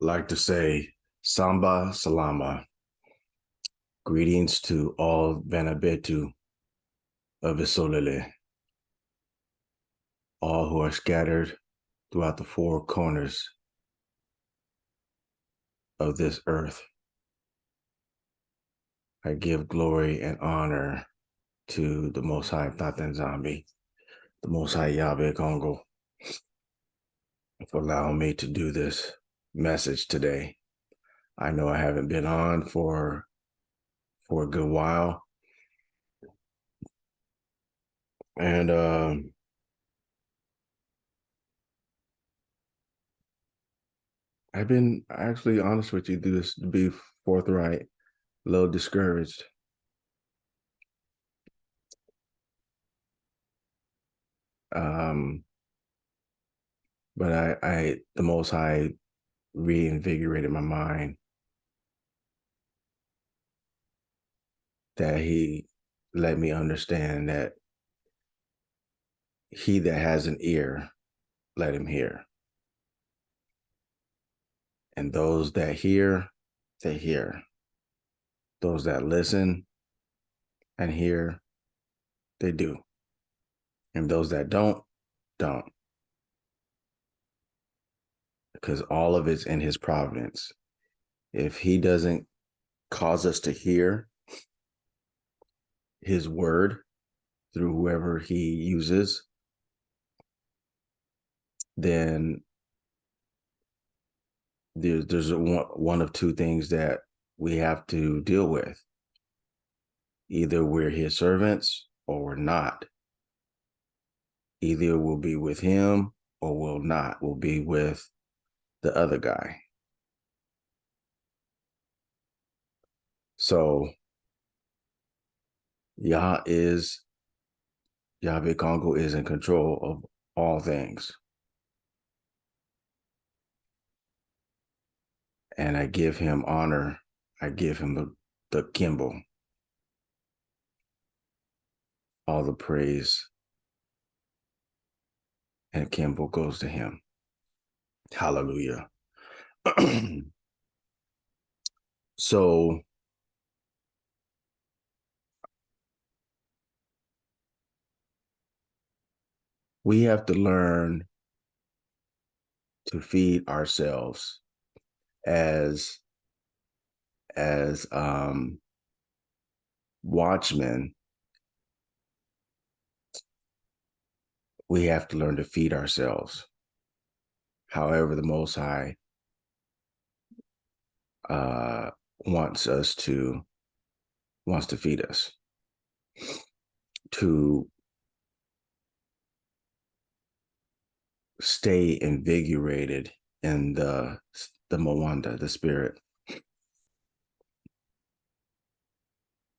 like to say Samba Salama. Greetings to all Benabetu of Isolele, all who are scattered throughout the four corners of this earth. I give glory and honor to the Most High Tatanzambi, the Most High YAH Kongo, for allowing me to do this message today. I know I haven't been on for a good while. And I've been actually honest with you, this to be forthright, a little discouraged. But the Most High reinvigorated my mind, that He let me understand that he that has an ear, let him hear. And those that hear, they hear. Those that listen and hear, they do. And those that don't. Because all of it's in His providence. If He doesn't cause us to hear His word through whoever He uses, then there's one of two things that we have to deal with. Either we're His servants or we're not. Either we'll be with Him or we'll not. We'll be with the other guy. So Yah Kongo is in control of all things. And I give Him honor. I give Him the Kimball. All the praise and Kimball goes to Him. Hallelujah. So we have to learn to feed ourselves as watchmen. We have to learn to feed ourselves. However, the Most High wants to feed us, to stay invigorated in the Mwanda, the spirit,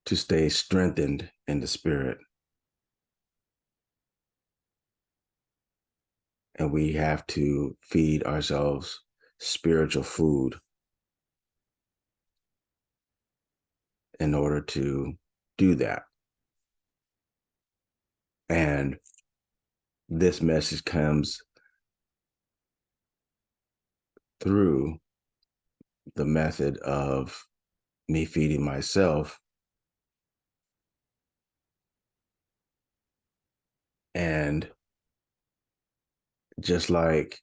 to stay strengthened in the spirit. And we have to feed ourselves spiritual food in order to do that. And this message comes through the method of me feeding myself. And just like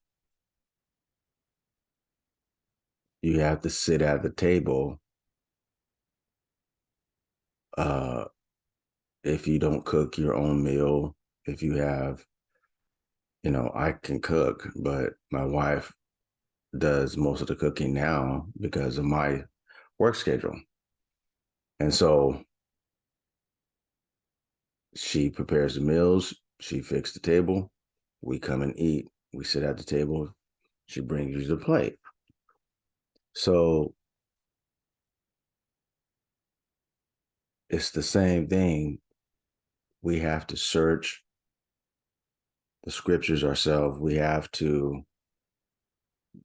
you have to sit at the table, if you don't cook your own meal, if you have, I can cook, but my wife does most of the cooking now because of my work schedule. And so she prepares the meals, she fixes the table, we come and eat, we sit at the table, she brings you the plate. So it's the same thing. We have to search the scriptures ourselves. We have to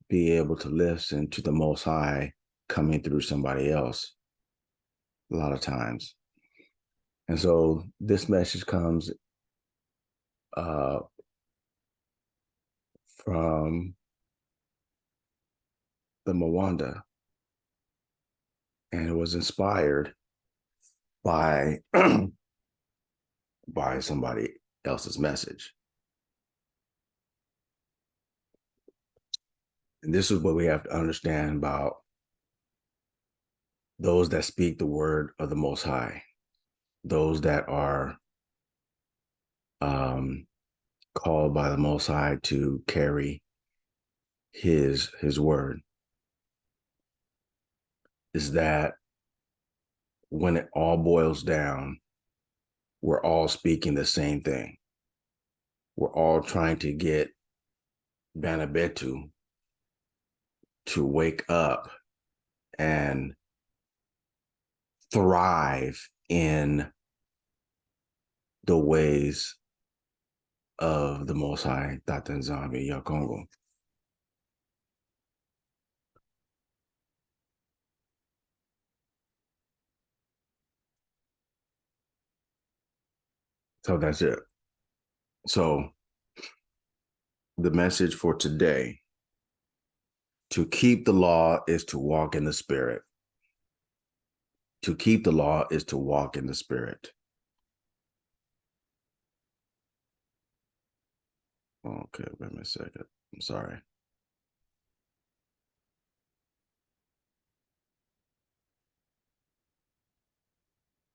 be able to listen to the Most High coming through somebody else a lot of times. And so this message comes from the Mwanda, and it was inspired by by somebody else's message. And this is what we have to understand about those that speak the word of the Most High, those that are called by the Most High to carry his word, is that when it all boils down, we're all speaking the same thing. We're all trying to get Banabetu to wake up and thrive in the ways of the Most High, SPIRIT of YAH KONGO. So that's it. So the message for today: to keep the law is to walk in the Spirit. To keep the law is to walk in the Spirit. Okay, wait a second. I'm sorry.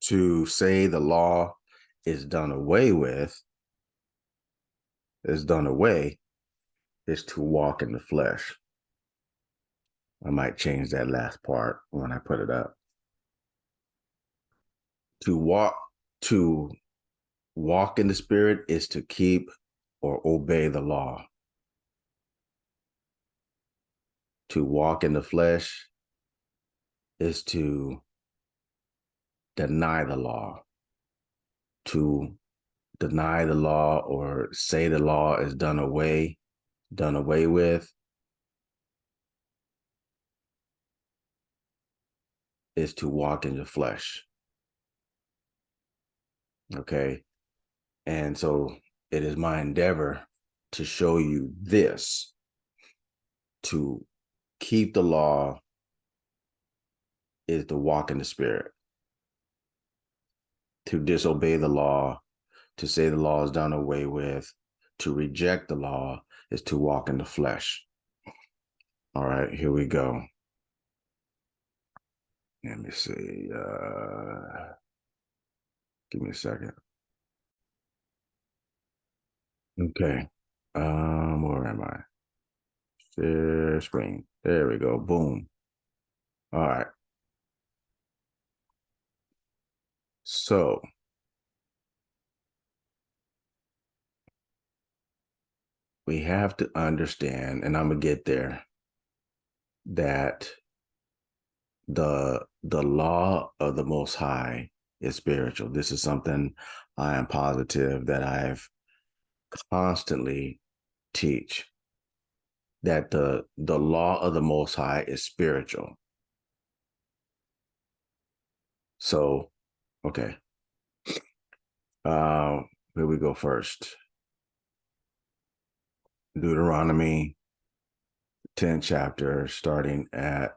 To say the law is done away with, is to walk in the flesh. I might change that last part when I put it up. To walk in the Spirit is to keep or obey the law. To walk in the flesh is to deny the law. To deny the law or say the law is done away with is to walk in the flesh. Okay. And so it is my endeavor to show you this: to keep the law is to walk in the Spirit. To disobey the law, to say the law is done away with, to reject the law is to walk in the flesh. All right, here we go. Let me see. Give me a second. Okay. Where am I? Share screen. There we go. Boom. All right. So we have to understand, and I'm gonna get there, that the law of the Most High is spiritual. This is something I am positive that I've constantly teach, that the law of the Most High is spiritual. So, okay. Here we go first. Deuteronomy 10th chapter, starting at,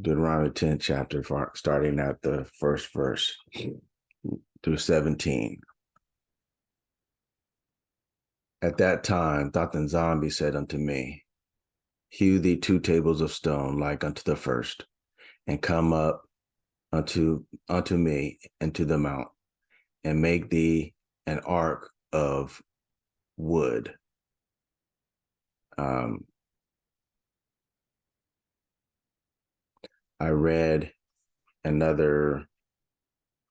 Deuteronomy 10th chapter, starting at the first verse through 17. At that time, Thatan Zombie said unto me, hew thee 2 tables of stone like unto the first, and come up unto me into the mount, and make thee an ark of wood. I read another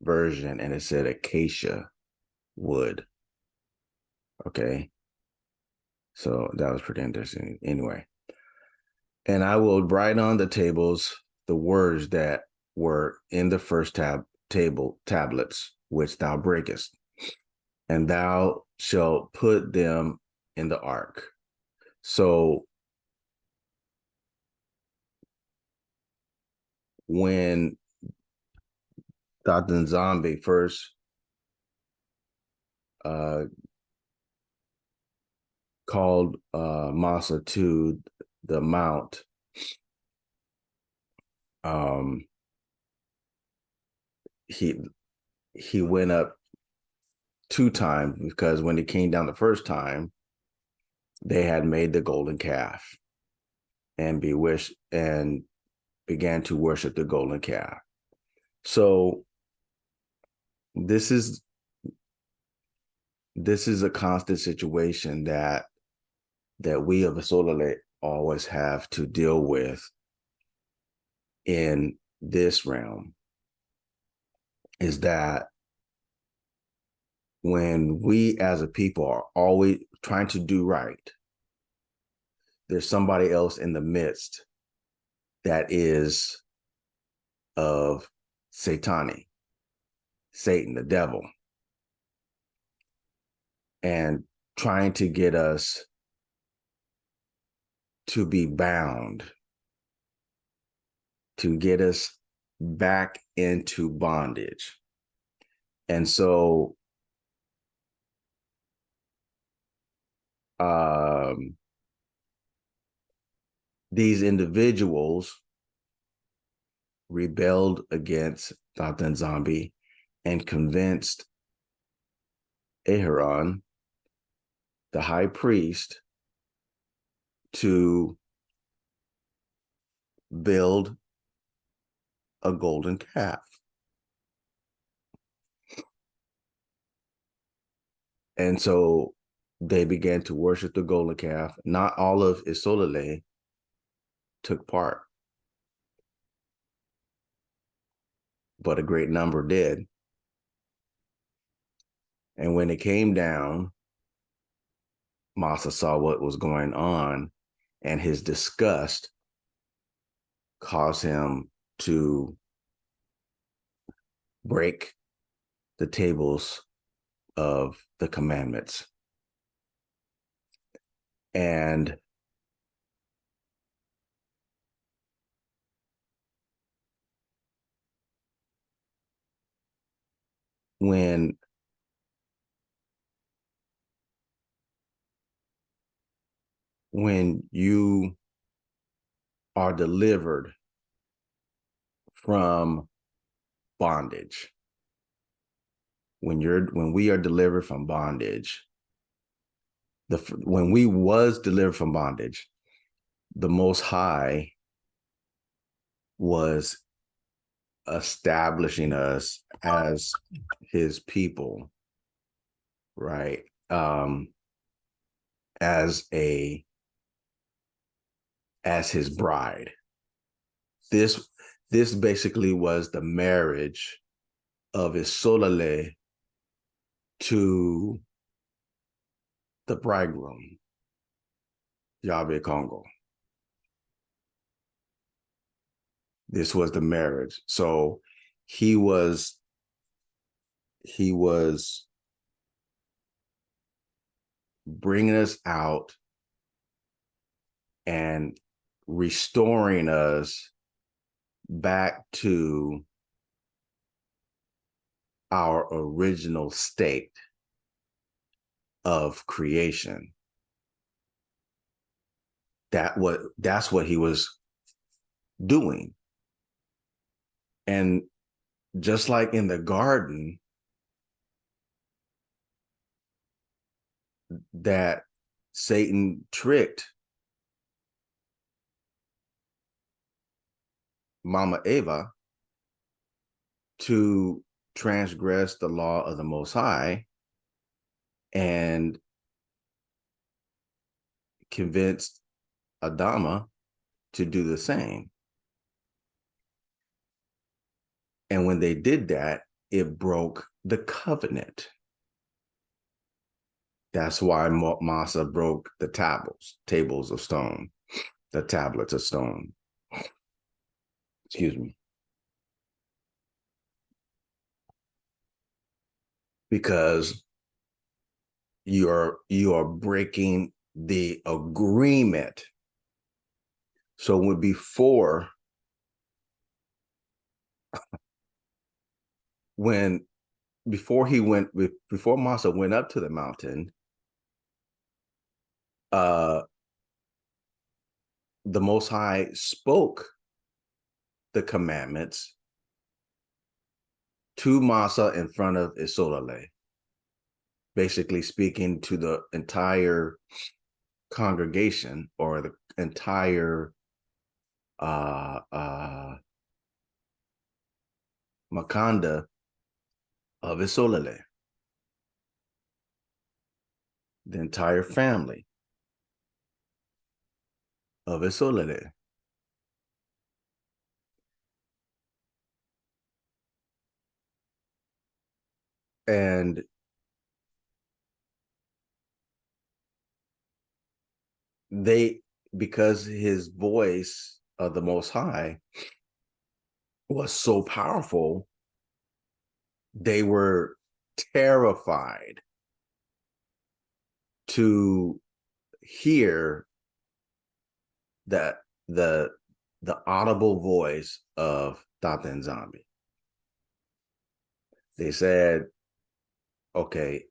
version and it said acacia wood. Okay. So that was pretty interesting. Anyway. And I will write on the tables the words that were in the first tablets, which thou breakest, and thou shalt put them in the ark. So when Dr. Zombie first called Massa to the mount, he went up 2 times, because when he came down the first time, they had made the golden calf and began to worship the golden calf. So this is a constant situation that we of the Solale always have to deal with in this realm, is that when we as a people are always trying to do right, there's somebody else in the midst that is of Satan, the devil, and trying to get us to be bound, to get us back into bondage. And so these individuals rebelled against Dr. Zombie and convinced Aharon, the high priest, to build a golden calf. And so they began to worship the golden calf. Not all of Isolale took part, but a great number did. And when it came down, Massa saw what was going on, and his disgust caused him to break the tables of the commandments. And when you are delivered from bondage, when we are delivered from bondage, when we was delivered from bondage, the Most High was establishing us as his people, right? As his bride. This basically was the marriage of Isolale to the bridegroom, YAH Kongo. This was the marriage. So he was bringing us out and restoring us back to our original state of creation. That's what he was doing. And just like in the garden, that Satan tricked Mama Eva to transgress the law of the Most High and convinced Adama to do the same. And when they did that, it broke the covenant. That's why Massa broke the tables of stone, the tablets of stone. Excuse me. Because you are breaking the agreement. So before Massa went up to the mountain, the Most High spoke the commandments to Masa in front of Isolale, basically speaking to the entire congregation or the entire Makanda of Isolale, the entire family of Isolale. And because his voice of the Most High was so powerful, they were terrified to hear that the audible voice of Tata and Zombie. They said, okay,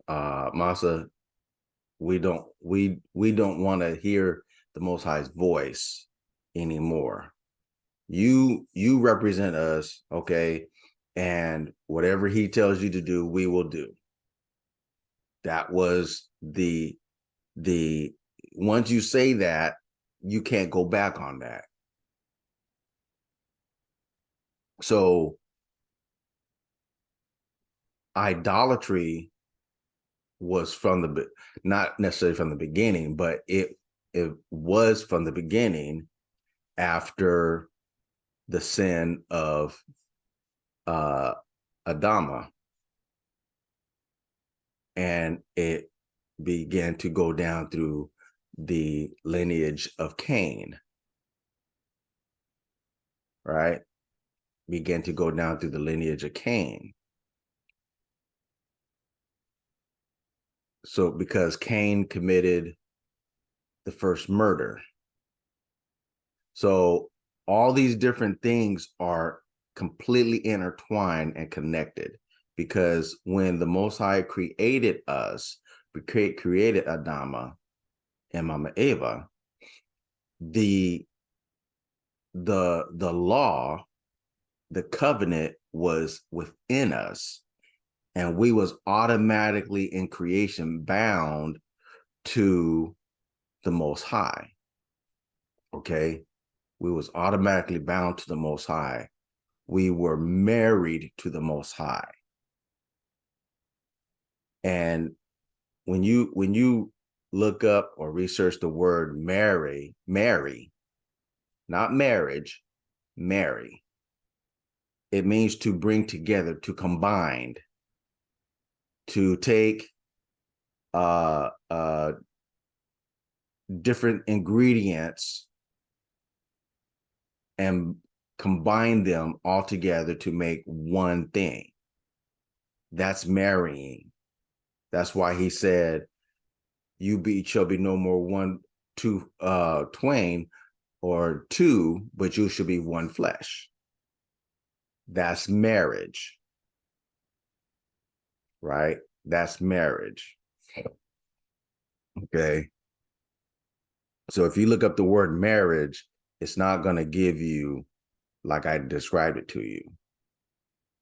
Masa, we don't want to hear the Most High's voice anymore. You represent us, okay, and whatever he tells you to do, we will do. That was the once you say that, you can't go back on that. So idolatry was not necessarily from the beginning, but it was from the beginning after the sin of Adama, and it began to go down through the lineage of Cain, right? Began to go down through the lineage of Cain. So because Cain committed the first murder. So all these different things are completely intertwined and connected, because when the Most High created us, created Adama and Mama Eva, the law, the covenant was within us, and we was automatically in creation bound to the Most High. Okay, we was automatically bound to the Most High. We were married to the Most High. And when you look up or research the word marry, not marriage, marry, it means to bring together, to combine, to take different ingredients and combine them all together to make one thing. That's marrying. That's why he said, shall be no more twain or two, but you shall be one flesh. That's marriage, right? That's marriage. Okay. So if you look up the word marriage, it's not going to give you like I described it to you.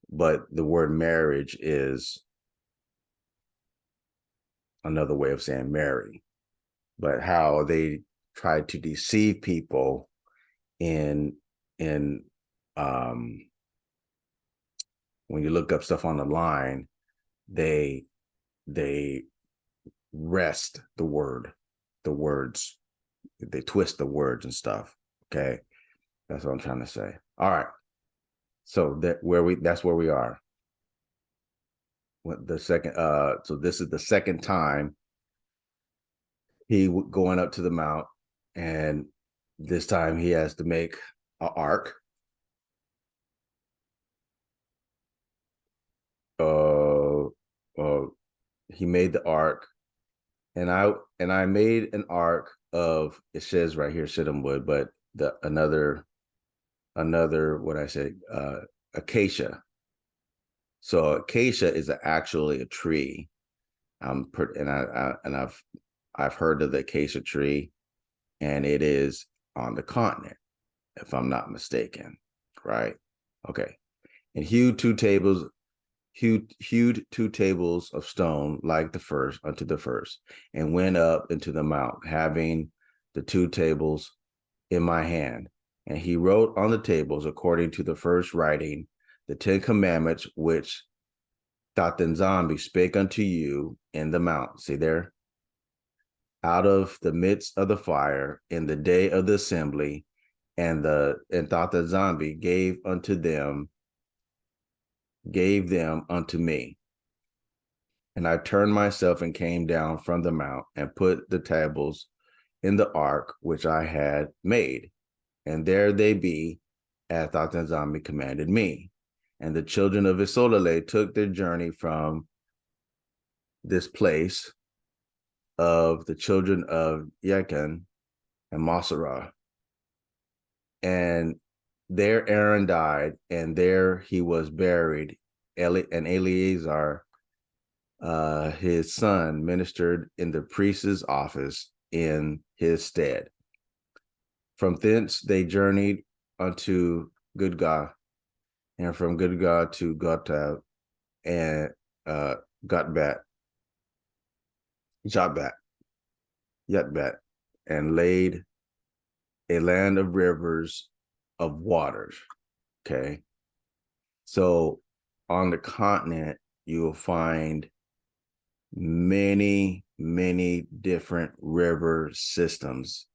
But the word marriage is another way of saying marry. But how they try to deceive people in when you look up stuff on the line, they wrest the words, they twist the words and stuff. Okay, that's what I'm trying to say. All right, so that's where we are. The second, so this is the second time he going up to the mount, and this time he has to make an ark. He made the ark, and I made an ark of, it says right here shittim wood, but another what I say, acacia. So acacia is actually a tree. And I've heard of the acacia tree, and it is on the continent, if I'm not mistaken, right? Okay. And hewed two tables of stone like the first unto the first, and went up into the mount, having the two tables in my hand. And he wrote on the tables, according to the first writing, the 10 commandments which Tatanzambi spake unto you in the mount. See there? Out of the midst of the fire in the day of the assembly, and Tatanzambi gave them unto me. And I turned myself and came down from the mount and put the tables in the ark which I had made. And there they be, as Tatanzambi commanded me. And the children of Isolale took their journey from this place of the children of Yachan and Masara. And there Aaron died, and there he was buried. And Eleazar, his son, ministered in the priest's office in his stead. From thence they journeyed unto Gudgah, and from Gudgah to Gotab and Jotbat, and laid a land of rivers of waters. Okay. So on the continent, you will find many, many different river systems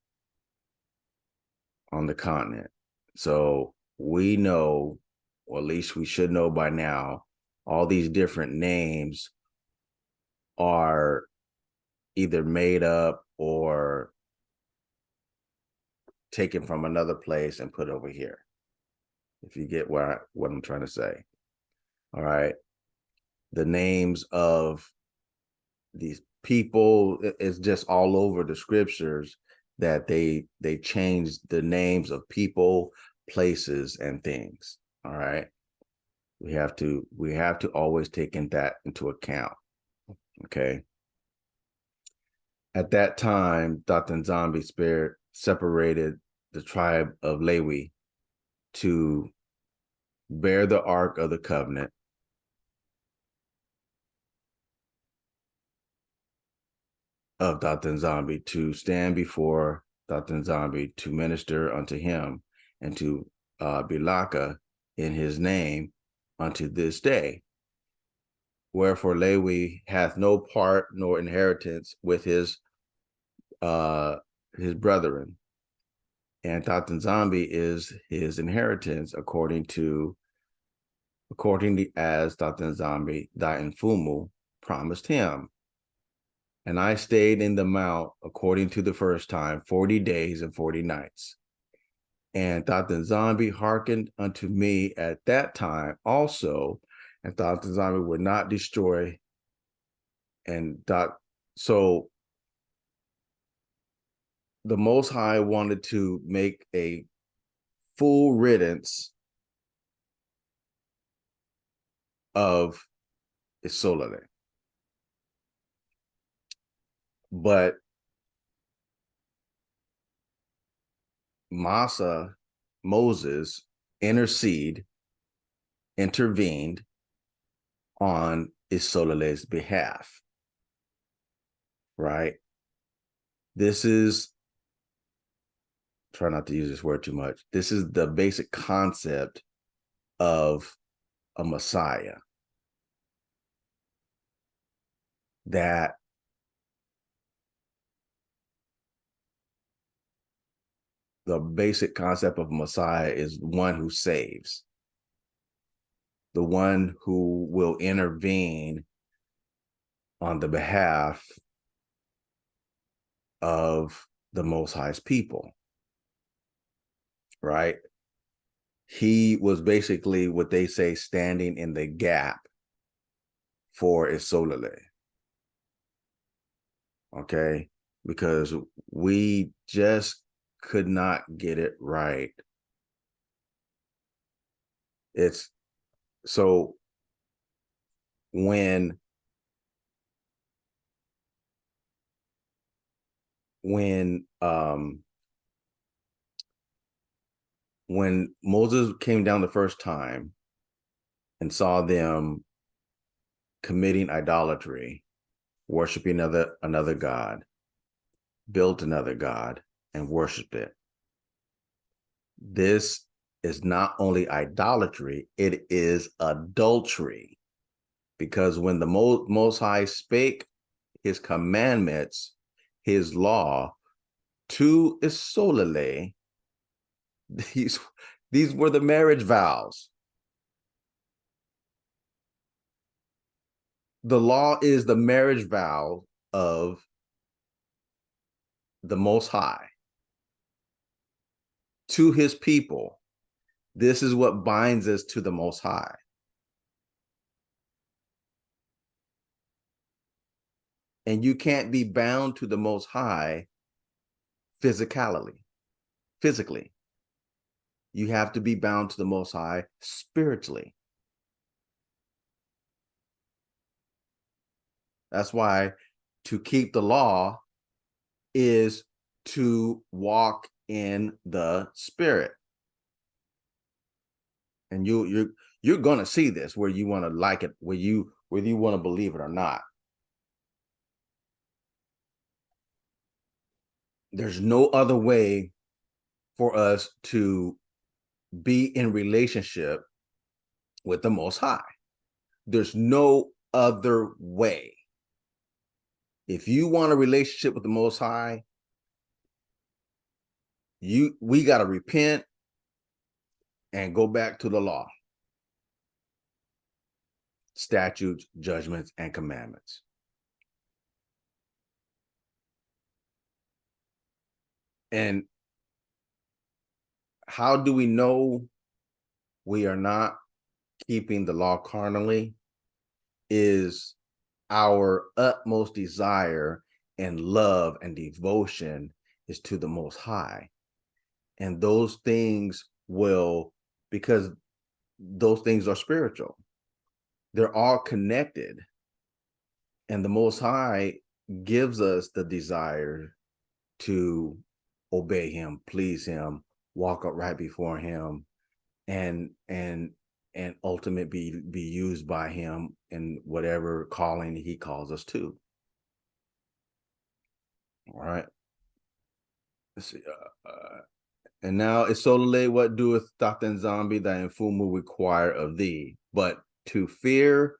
on the continent. So we know, or at least we should know by now, all these different names are either made up or taken from another place and put over here, if you get what I'm trying to say. All right. The names of these people is just all over the scriptures, that they changed the names of people, places, and things. All right. We have to always take that into account. Okay. At that time, Tatanzambi spirit separated the tribe of Lewi to bear the Ark of the Covenant, of Tatanzambi, to stand before Tatanzambi to minister unto him, and to Bilaka in his name unto this day. Wherefore Lewi hath no part nor inheritance with his brethren, and Tatanzambi is his inheritance, according as Tatanzambi thy Mfumu promised him. And I stayed in the mount, according to the first time, 40 days and 40 nights. And Tatanzambi hearkened unto me at that time also, and Tatanzambi would not destroy. So the Most High wanted to make a full riddance of Isolale. But Moses intervened on Isolale's behalf, right? This is, try not to use this word too much. This is the basic concept of a Messiah, that the basic concept of Messiah is one who saves, the one who will intervene on the behalf of the Most High's people, right? He was basically what they say standing in the gap for Isolale. Okay? Because we just could not get it right. It's so when when Moses came down the first time and saw them committing idolatry, worshiping another god, built another god, and worshiped it. This is not only idolatry, it is adultery. Because when the Most High spake his commandments, his law, to Isolele, these were the marriage vows. The law is the marriage vow of the Most High to his people. This is what binds us to the Most High. And you can't be bound to the Most High physically. You have to be bound to the Most High spiritually. That's why to keep the law is to walk in the Spirit. And you're going to see this, where you want to like it, whether you want to believe it or not. There's no other way for us to be in relationship with the Most High. There's no other way. If you want a relationship with the Most High, we got to repent and go back to the law, statutes, judgments, and commandments. And how do we know we are not keeping the law carnally? Is our utmost desire and love and devotion is to the Most High. And those things because those things are spiritual. They're all connected. And the Most High gives us the desire to obey him, please him, walk upright before him, and ultimately be used by him in whatever calling he calls us to. All right. Let's see. And now Isolele, what doeth Thatan Zombie thy Infumu require of thee? But to fear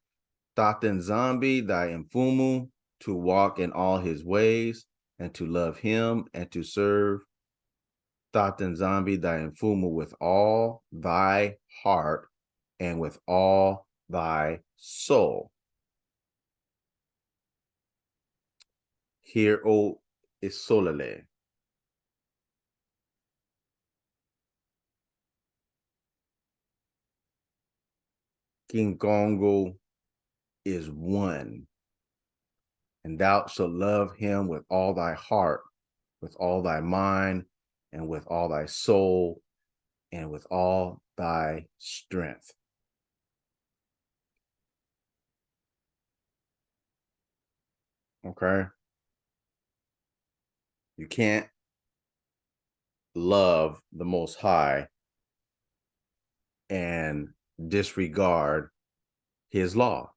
Thatan Zombie thy Infumu, to walk in all his ways, and to love him, and to serve Thatan Zombie thy Infumu with all thy heart and with all thy soul. Hear, O Isolele. King Congo is one, and thou shalt love him with all thy heart, with all thy mind, and with all thy soul, and with all thy strength. Okay? You can't love the Most High and disregard his law.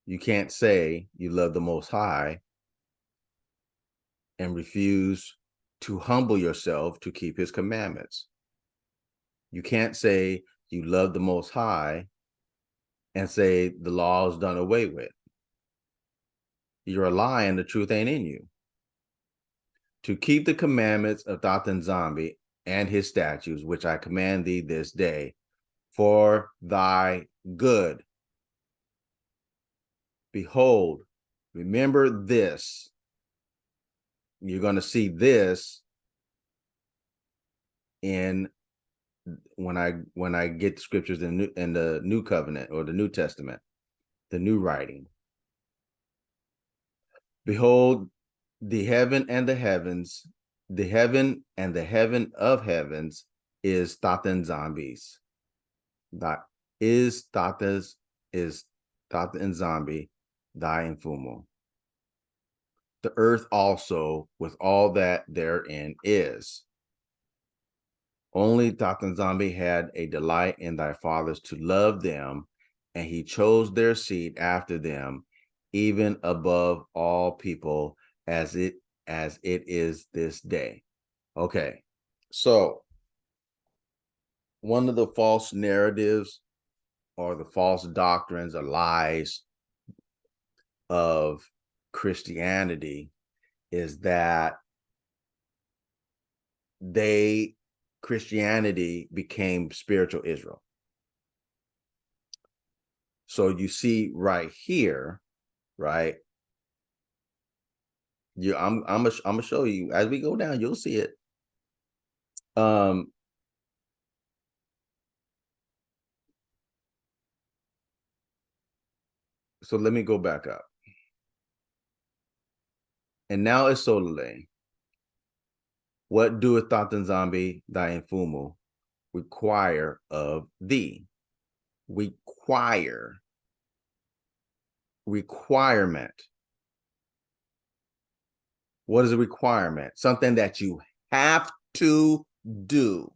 You can't say you love the Most High and refuse to humble yourself to keep his commandments. You can't say you love the Most High and say the law is done away with. You're a lie and the truth ain't in you. To keep the commandments of Thatan Zombie and his statutes, which I command thee this day, for thy good. Behold, remember this. You're going to see this in when I get the scriptures in the New Covenant or the New Testament, the new writing. Behold, the heaven and the heavens, the heaven and the heaven of heavens is Thatan Zombies. That is Thatan Zombie, thy Infumu. the earth also with all that therein is. Only Dr. Zombie had a delight in thy fathers to love them, and he chose their seed after them, even above all people, as it is this day. Okay, so one of the false narratives or the false doctrines or lies of Christianity is that Christianity became spiritual Israel. So you see right here, right? I'm gonna show you as we go down. You'll see it. So let me go back up. And now it's Solele. What doeth Thatan Zombie thy Infumu require of thee? Requirement. What is a requirement? Something that you have to do.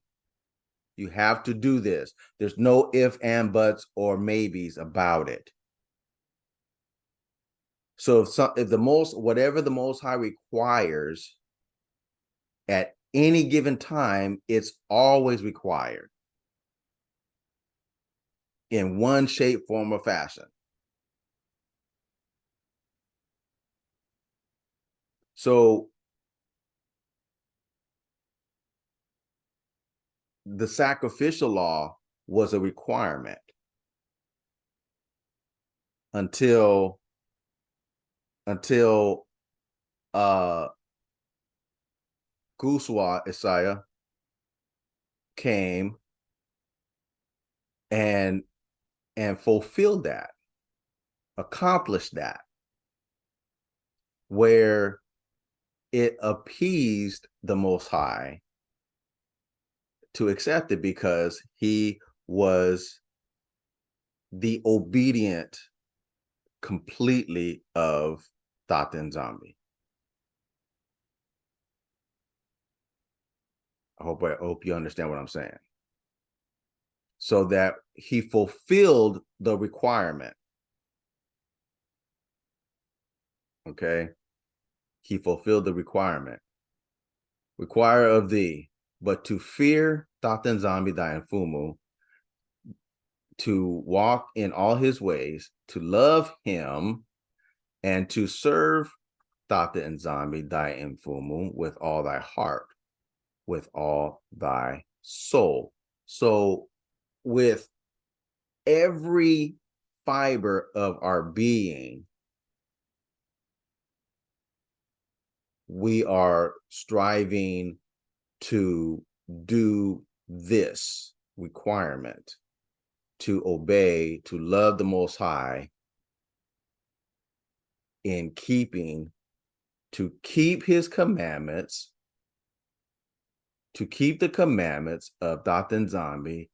You have to do this. There's no if and buts or maybes about it. So whatever the Most High requires at any given time, it's always required in one shape, form, or fashion. So the sacrificial law was a requirement until Guswa Isaiah came and fulfilled that, accomplished that, where it appeased the Most High to accept it because he was the obedient completely of Thatan Zombie. I hope you understand what I'm saying. So that he fulfilled the requirement. Okay. He fulfilled the requirement. Require of thee, but to fear Thatan Zombie thy Infumu, to walk in all his ways, to love him, and to serve Thatan Zombie thy Infumu with all thy heart, with all thy soul. So with every fiber of our being, we are striving to do this requirement, to obey, to love the Most High in to keep his commandments, to keep the commandments of Thatan Zombie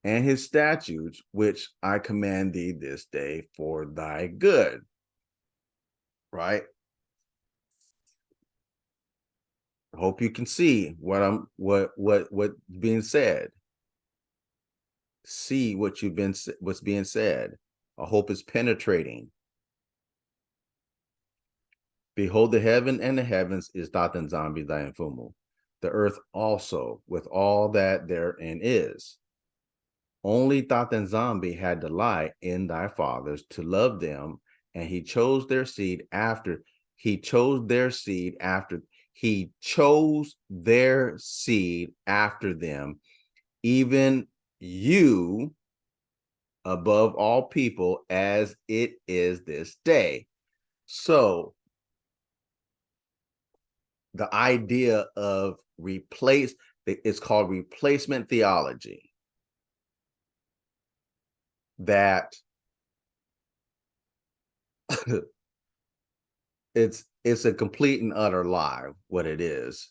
and his statutes, which I command thee this day for thy good. Right? I hope you can see what's being said. See what's being said. I hope it's penetrating. Behold, the heaven and the heavens is Thatan Zombie thy Infumu. The earth also with all that therein is. Only Thatan Zombie had delight in thy fathers to love them, and he chose their seed after them, even you above all people, as it is this day. So the idea of it's called replacement theology, that it's a complete and utter lie. What it is,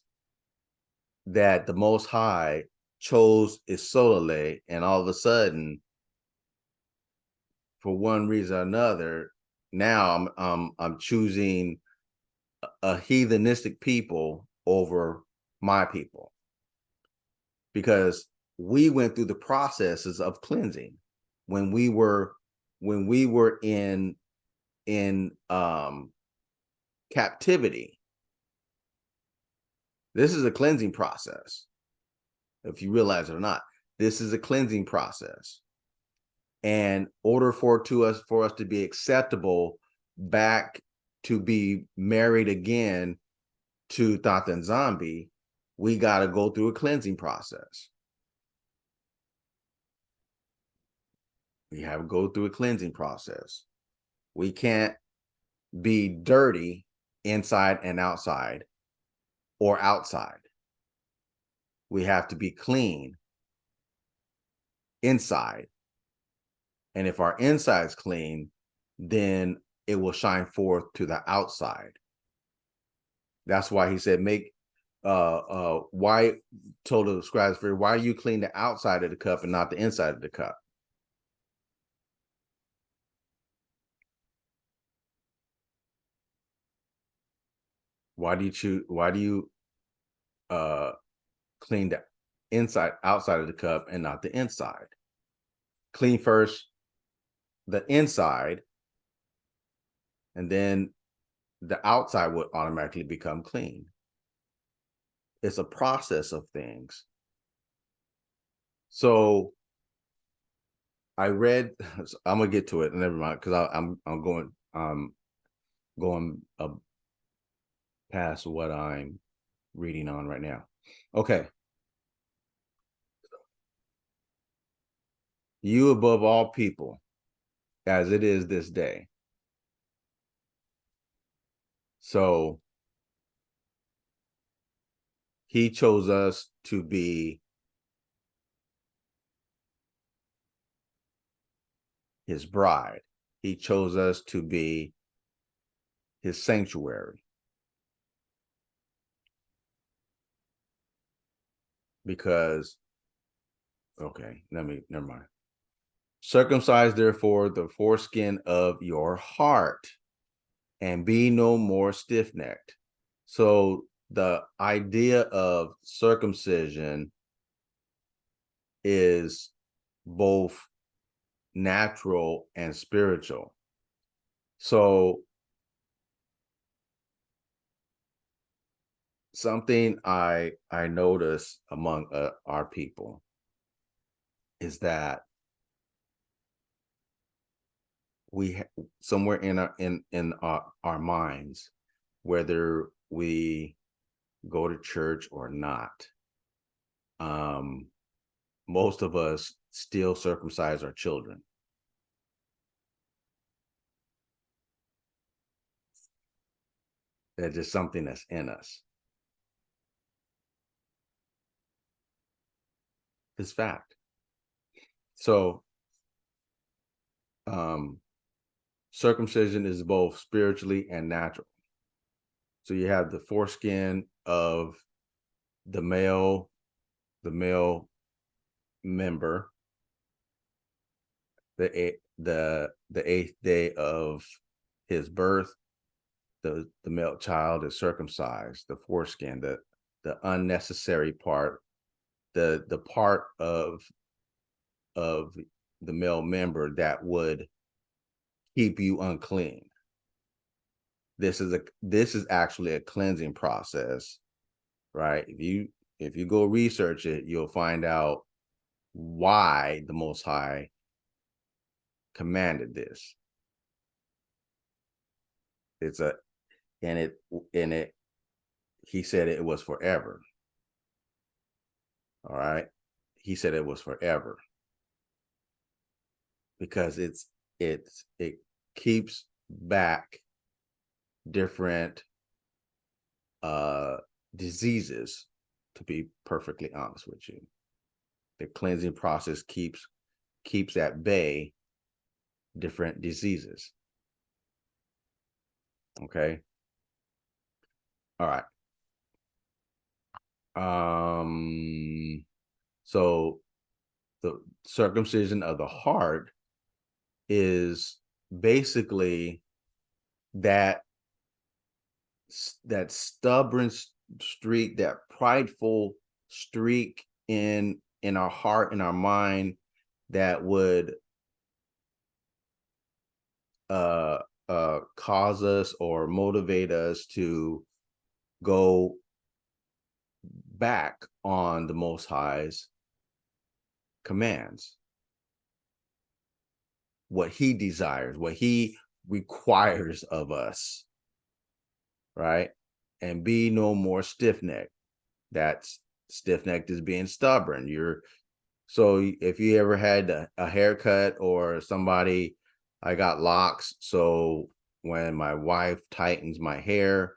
that the Most High chose Isolale, and all of a sudden, for one reason or another, now I'm choosing a heathenistic people over my people, because we went through the processes of cleansing when we were in captivity. This is a cleansing process. If you realize it or not, this is a cleansing process. And order for us to be acceptable back to be married again to Tata and Zombie, we got to go through a cleansing process. We have to go through a cleansing process. We can't be dirty inside and outside, or outside. We have to be clean inside. And if our inside's clean, then it will shine forth to the outside. That's why he said, why told the scribes, why you clean the outside of the cup and not the inside of the cup? Why do you clean the outside of the cup and not the inside? Clean first the inside, and then the outside would automatically become clean. It's a process of things. So I read, I'm gonna get to it, never mind, because I'm going past what I'm reading on right now. Okay. You above all people, as it is this day. So he chose us to be his bride. He chose us to be his sanctuary. Because, okay, never mind. Circumcise therefore the foreskin of your heart, and be no more stiff-necked. So the idea of circumcision is both natural and spiritual. So something I notice among our people is that we somewhere in our minds, whether we go to church or not, most of us still circumcise our children. That's just something that's in us. It's fact. So circumcision is both spiritually and natural. So you have the foreskin of the male member, the 8th day of his birth, the male child is circumcised. The foreskin, the unnecessary part, the part of the male member that would keep you unclean. This is actually a cleansing process, right? If you go research it, you'll find out why the Most High commanded this. He said it was forever. All right. He said it was forever, because it keeps back different diseases, to be perfectly honest with you. The cleansing process keeps at bay different diseases. Okay. All right. So the circumcision of the heart is basically that that stubborn streak, that prideful streak in our heart, in our mind, that would cause us or motivate us to go back on the Most High's commands, what he desires, what he requires of us, right? And be no more stiff-necked. That's stiff-necked is being stubborn. So if you ever had a haircut, or somebody, I got locks, so when my wife tightens my hair,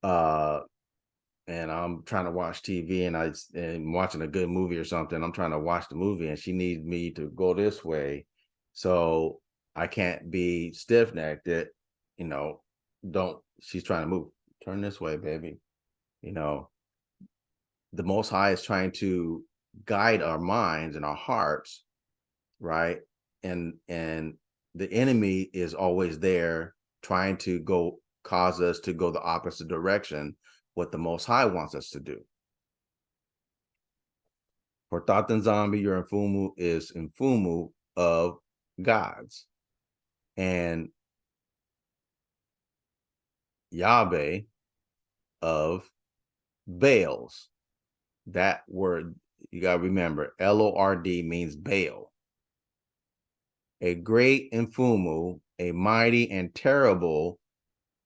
and I'm trying to watch TV, and I'm watching a good movie or something, I'm trying to watch the movie, and she needs me to go this way, so I can't be stiff-necked. She's trying to move, turn this way, baby. The Most High is trying to guide our minds and our hearts, right? And the enemy is always there, trying to cause us to go the opposite direction, what the Most High wants us to do. For Thatan Zombie, your Infumu is Infumu of gods, and Yahweh of Baals. That word, you got to remember, Lord means Baal. A great Infumu, a mighty and terrible,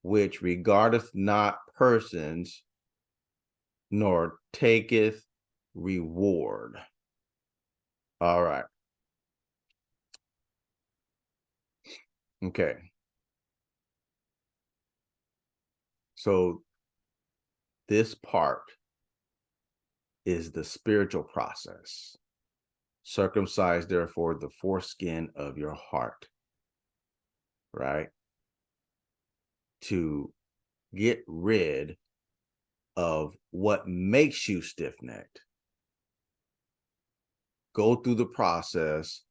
which regardeth not persons, nor taketh reward. All right. Okay. So this part is the spiritual process. Circumcise, therefore, the foreskin of your heart, right? To get rid of what makes you stiff-necked. Go through the process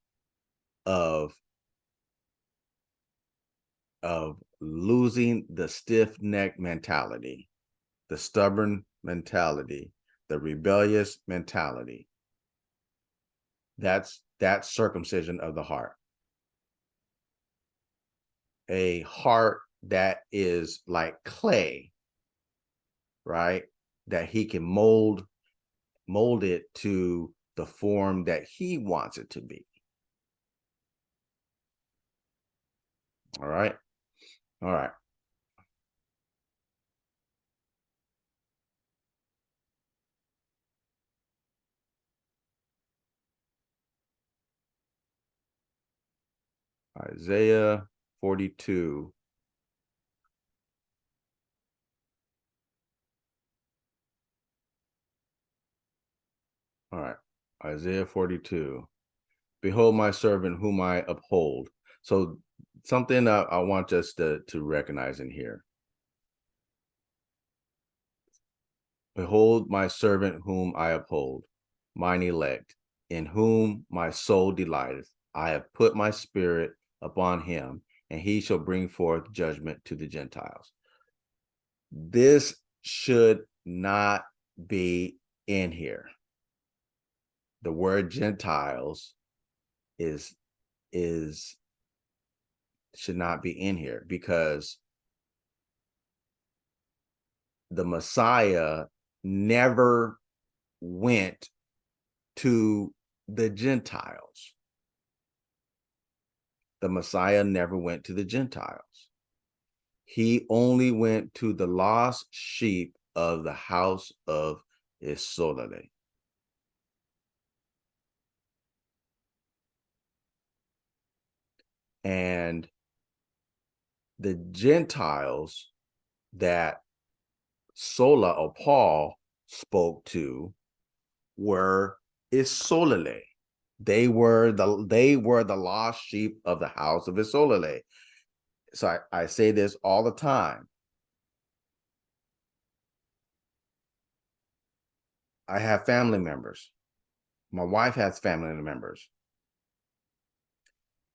of losing the stiff-necked mentality, the stubborn mentality, the rebellious mentality. That's circumcision of the heart. A heart that is like clay, right? That he can mold it to the form that he wants it to be. All right. All right. Isaiah 42. All right. Isaiah 42. Behold my servant whom I uphold. So something I want us to recognize in here. Behold my servant whom I uphold, mine elect, in whom my soul delighteth. I have put my spirit upon him, and he shall bring forth judgment to the Gentiles. This should not be in here. The word Gentiles should not be in here, because the Messiah never went to the Gentiles. The Messiah never went to the Gentiles. He only went to the lost sheep of the house of Israel. And the Gentiles that Sola or Paul spoke to were Isolale. They were the lost sheep of the house of Isolale. So I say this all the time. I have family members. My wife has family members.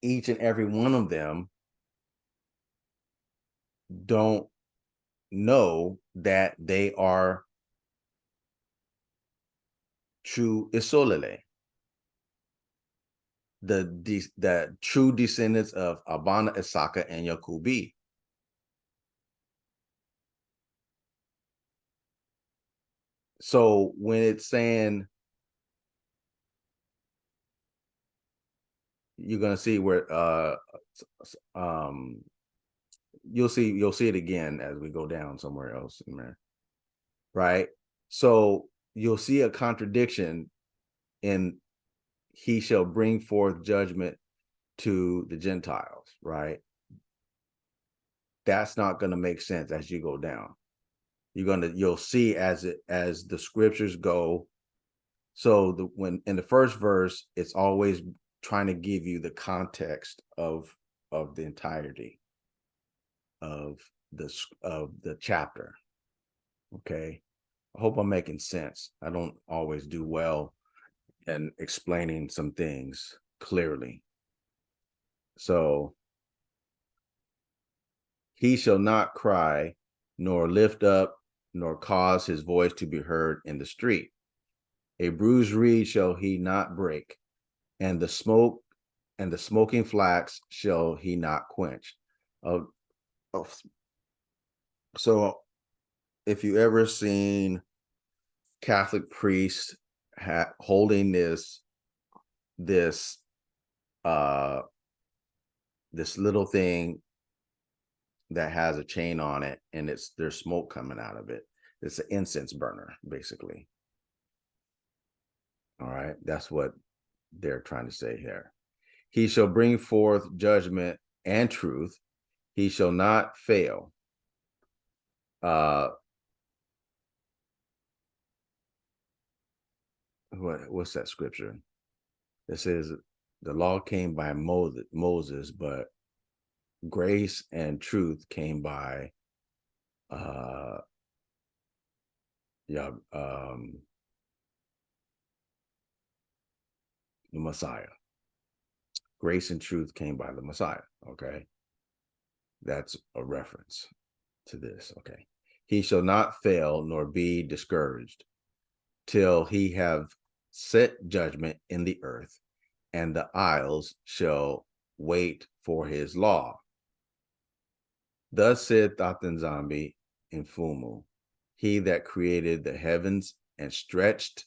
Each and every one of them don't know that they are true Isolele, the true descendants of Abana, Isaka, and Yakubi. So when it's saying, you're gonna see where you'll see it again as we go down somewhere else in there, right? So you'll see a contradiction in he shall bring forth judgment to the Gentiles, right? That's not going to make sense as you go down. You'll see as the scriptures go. So when in the first verse, it's always trying to give you the context of the entirety of the chapter. Okay, I hope I'm making sense. I don't always do well in explaining some things clearly. So he shall not cry, nor lift up, nor cause his voice to be heard in the street. A bruised reed shall he not break, and the smoking flax shall he not quench. So if you ever seen Catholic priests holding this little thing that has a chain on it, and there's smoke coming out of it. It's an incense burner, basically. All right, that's what they're trying to say here. He shall bring forth judgment and truth. He shall not fail. What's that scripture? It says the law came by Moses, but grace and truth came by the Messiah. Grace and truth came by the Messiah. Okay, that's a reference to this. Okay, he shall not fail nor be discouraged till he have set judgment in the earth, and the isles shall wait for his law. Thus said Tatanzambi in Fumu, he that created the heavens and stretched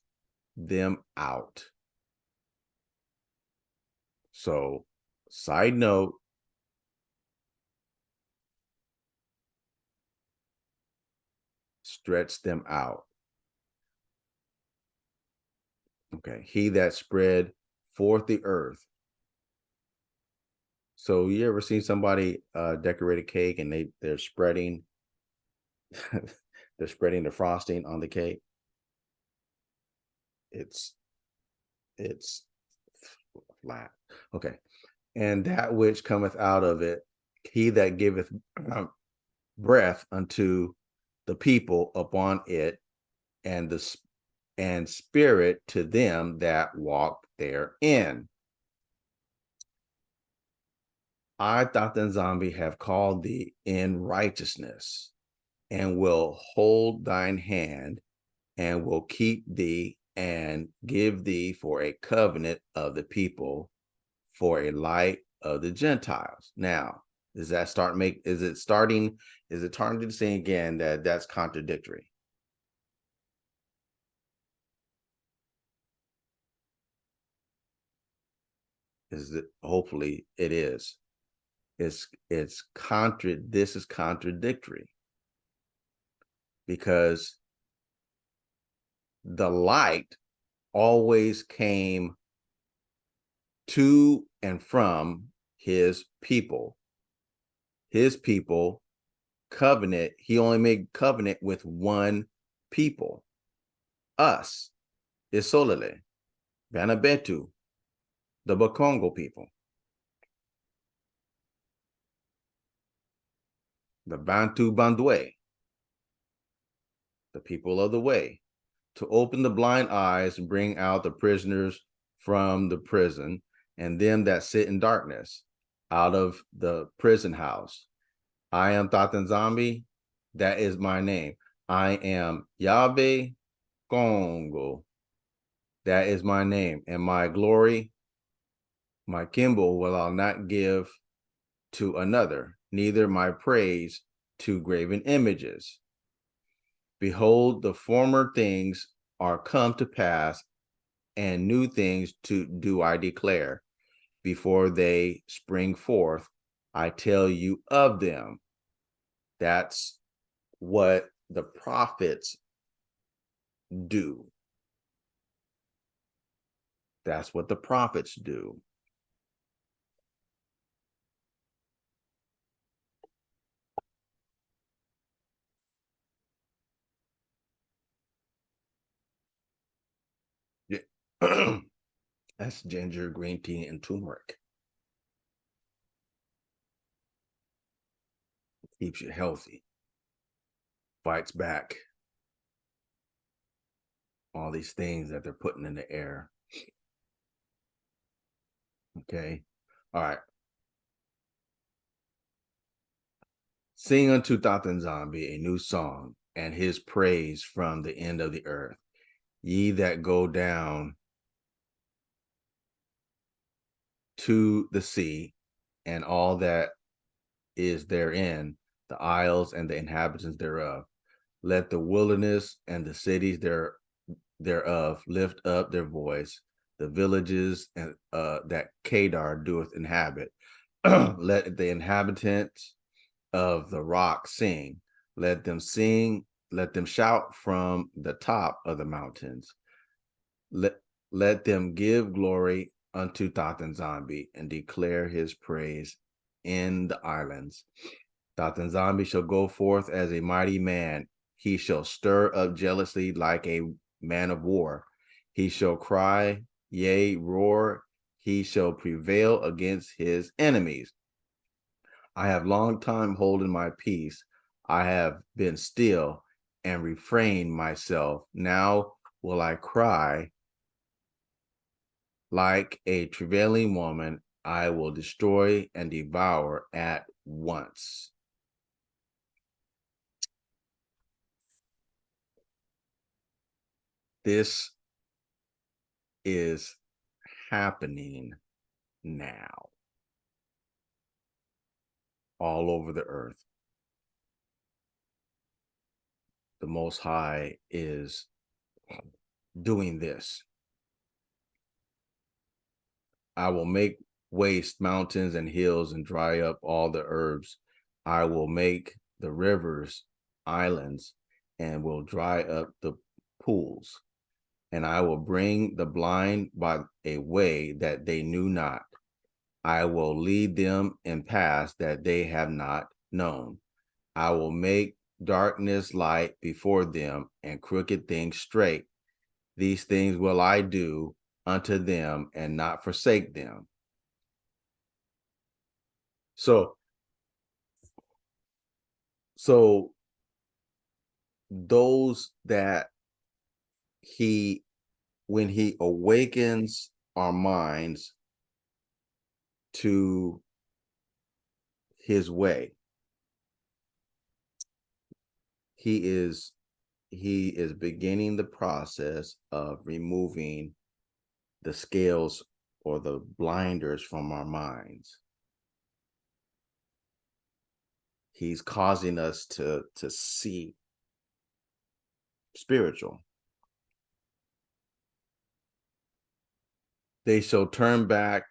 them out. So, side note, stretch them out. Okay, he that spread forth the earth. So you ever seen somebody decorate a cake and they're spreading they're spreading the frosting on the cake? It's flat. Okay. And that which cometh out of it, he that giveth breath unto the people upon it, and spirit to them that walk therein. I, Tatanzambi, have called thee in righteousness, and will hold thine hand, and will keep thee, and give thee for a covenant of the people, for a light of the Gentiles. Now, is it starting to say again that that's contradictory? Hopefully it is. This is contradictory, because the light always came to and from his people. His people covenant, he only made covenant with one people, us, Isolele, Banabetu, the Bakongo people, the Bantu Bandwe, the people of the way, to open the blind eyes and bring out the prisoners from the prison, and them that sit in darkness out of the prison house. I am Tatanzambi, That is my name. I am YAH KONGO. That is my name. And my glory, my Kimbo, will I not give to another, neither my praise to graven images. Behold, the former things are come to pass, and new things do I declare. Before they spring forth, I tell you of them. That's what the prophets do. That's what the prophets do. Yeah. That's ginger, green tea, and turmeric. Keeps you healthy. Fights back all these things that they're putting in the air. Okay. All right. Sing unto Tathan Zombie a new song, and his praise from the end of the earth. Ye that go down to the sea, and all that is therein, the isles and the inhabitants thereof. Let the wilderness and the cities thereof lift up their voice, the villages and that Kedar doeth inhabit. Let the inhabitants of the rock sing. Let them sing, let them shout from the top of the mountains. Let them give glory unto Tathan Zombie and declare his praise in the islands. Tathan Zombie shall go forth as a mighty man. He shall stir up jealously like a man of war. He shall cry, yea, roar. He shall prevail against his enemies. I have long time holden my peace. I have been still and refrained myself. Now will I cry like a travailing woman. I will destroy and devour at once. This is happening now all over the earth. The Most High is doing this. I will make waste mountains and hills and dry up all the herbs. I will make the rivers islands and will dry up the pools. And I will bring the blind by a way that they knew not. I will lead them in paths that they have not known. I will make darkness light before them and crooked things straight. These things will I do unto them and not forsake them. So those that when he awakens our minds to his way, he is beginning the process of removing the scales or the blinders from our minds. He's causing us to see spiritual. They shall turn back,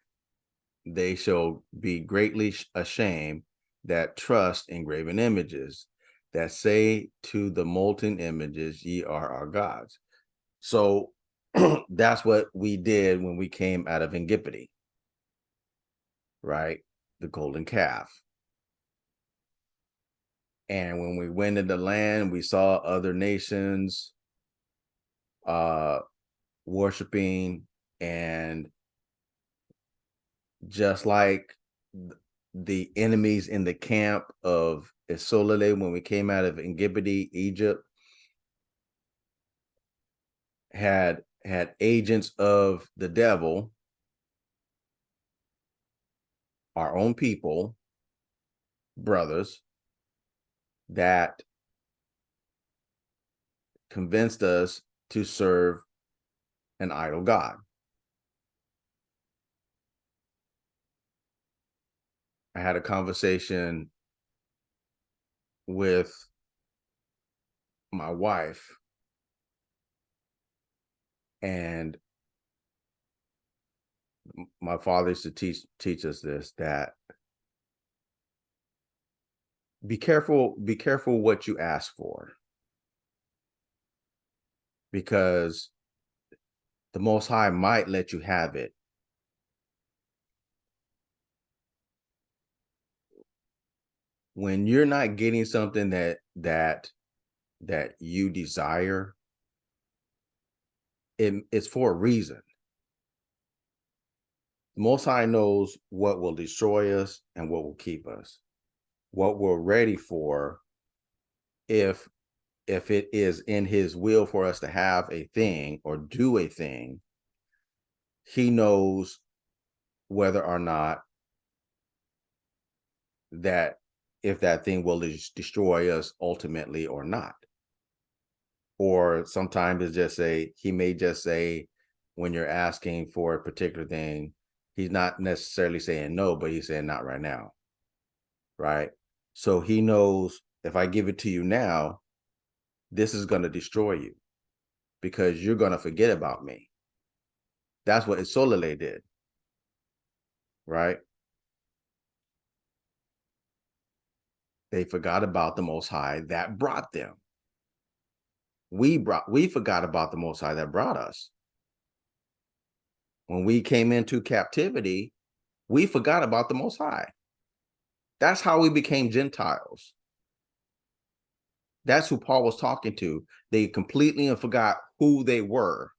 they shall be greatly ashamed that trust in graven images, that say to the molten images, ye are our gods. So that's what we did when we came out of Engipity, right? The golden calf. And when we went into the land, we saw other nations worshiping, and just like the enemies in the camp of Isolele when we came out of Engipity, Egypt, had agents of the devil, our own people, brothers, that convinced us to serve an idol god. I had a conversation with my wife, and my father used to teach us this, that be careful what you ask for, because the Most High might let you have it. When you're not getting something that you desire, it's for a reason. The Most High knows what will destroy us and what will keep us, what we're ready for. If it is in his will for us to have a thing or do a thing, he knows whether or not that, if that thing will destroy us ultimately or not. Or sometimes it's just he may just say, when you're asking for a particular thing, he's not necessarily saying no, but he's saying not right now. Right? So he knows, if I give it to you now, this is going to destroy you, because you're going to forget about me. That's what Isolele did. Right? They forgot about the Most High that brought them. We forgot about the Most High that brought us. When we came into captivity, we forgot about the Most High. That's how we became Gentiles. That's who Paul was talking to. They completely forgot who they were.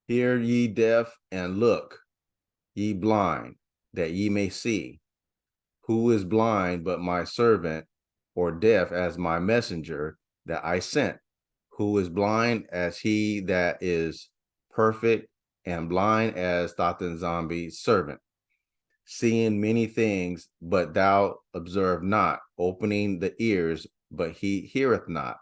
Hear ye deaf, and look ye blind, that ye may see. Who is blind but my servant, or deaf as my messenger that I sent? Who is blind as he that is perfect, and blind as Thatan Zombi's servant? Seeing many things, but thou observe not, opening the ears, but he heareth not.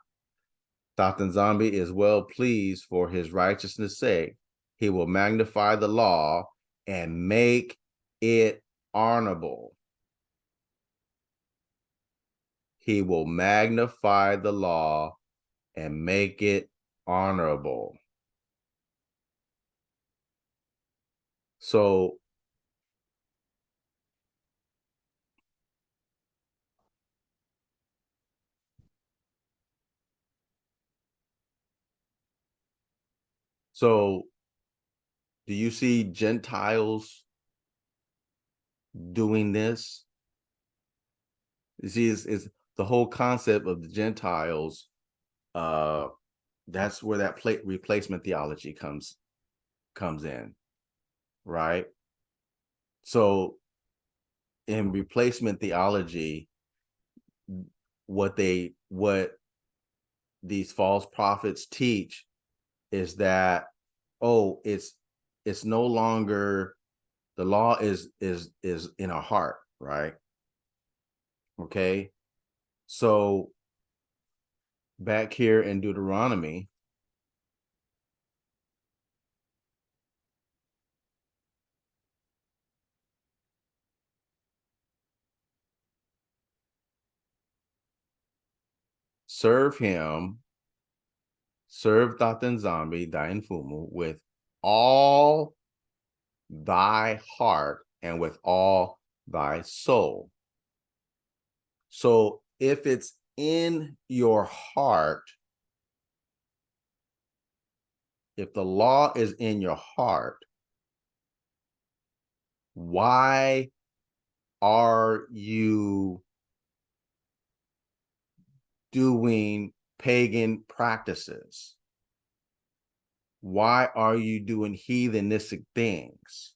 Thatan Zombie is well pleased for his righteousness' sake. He will magnify the law and make it honorable. He will magnify the law and make it honorable. So do you see Gentiles doing this? You see, is the whole concept of the Gentiles. That's where that replacement theology comes in, right? So in replacement theology, what these false prophets teach is that, oh, it's no longer, the law is in our heart, right? Okay, so back here in Deuteronomy, serve Thatan Zombie, thy Infumu, with all thy heart and with all thy soul. So if it's in your heart, if the law is in your heart, why are you doing pagan practices? Why are you doing heathenistic things?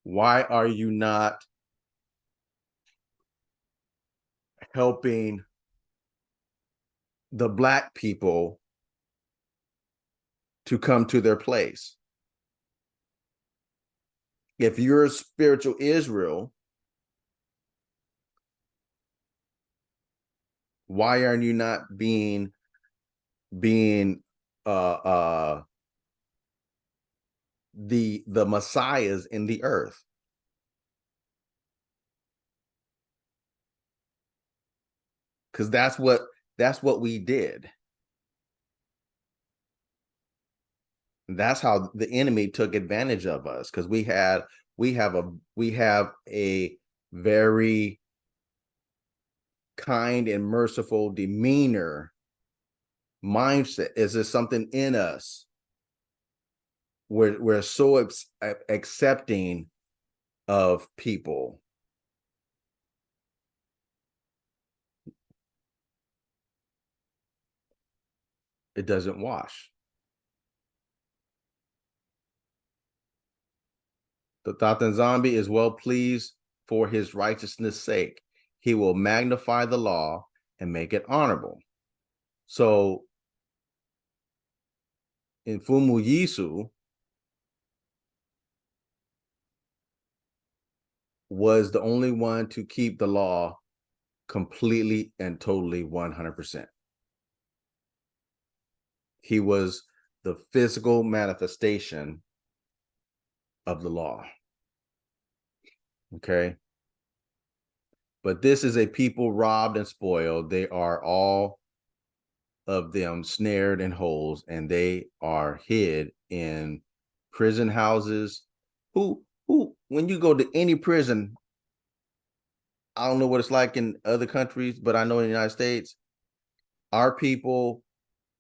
Why are you not helping the Black people to come to their place. If you're spiritual Israel, why are you not being the messiahs in the earth? Because that's what we did. That's how the enemy took advantage of us, because we have a very kind and merciful demeanor mindset. Is there something in us? We're so accepting of people. It doesn't wash. The Thatan Zombie is well pleased for his righteousness' sake. He will magnify the law and make it honorable. So in Fumu Yisu was the only one to keep the law completely and totally 100%. He was the physical manifestation of the law. Okay. But this is a people robbed and spoiled. They are all of them snared in holes, and they are hid in prison houses. Who, when you go to any prison, I don't know what it's like in other countries, but I know in the United States, our people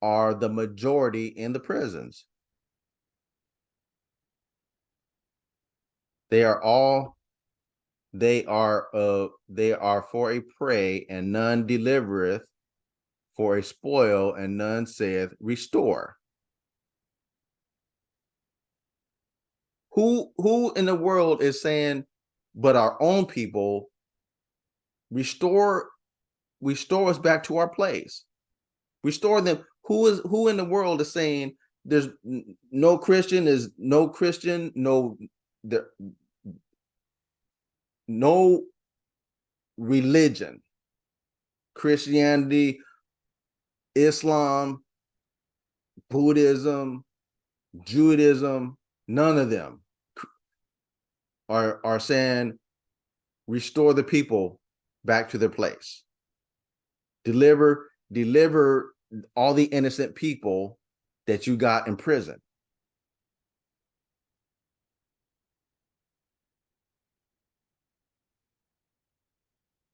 are the majority in the prisons. They are for a prey, and none delivereth, for a spoil, and none saith restore. Who in the world is saying, but our own people, restore us back to our place? Restore them. Who in the world is saying there's no Christian, no religion, Christianity, Islam, Buddhism, Judaism, none of them are saying restore the people back to their place. Deliver all the innocent people that you got in prison.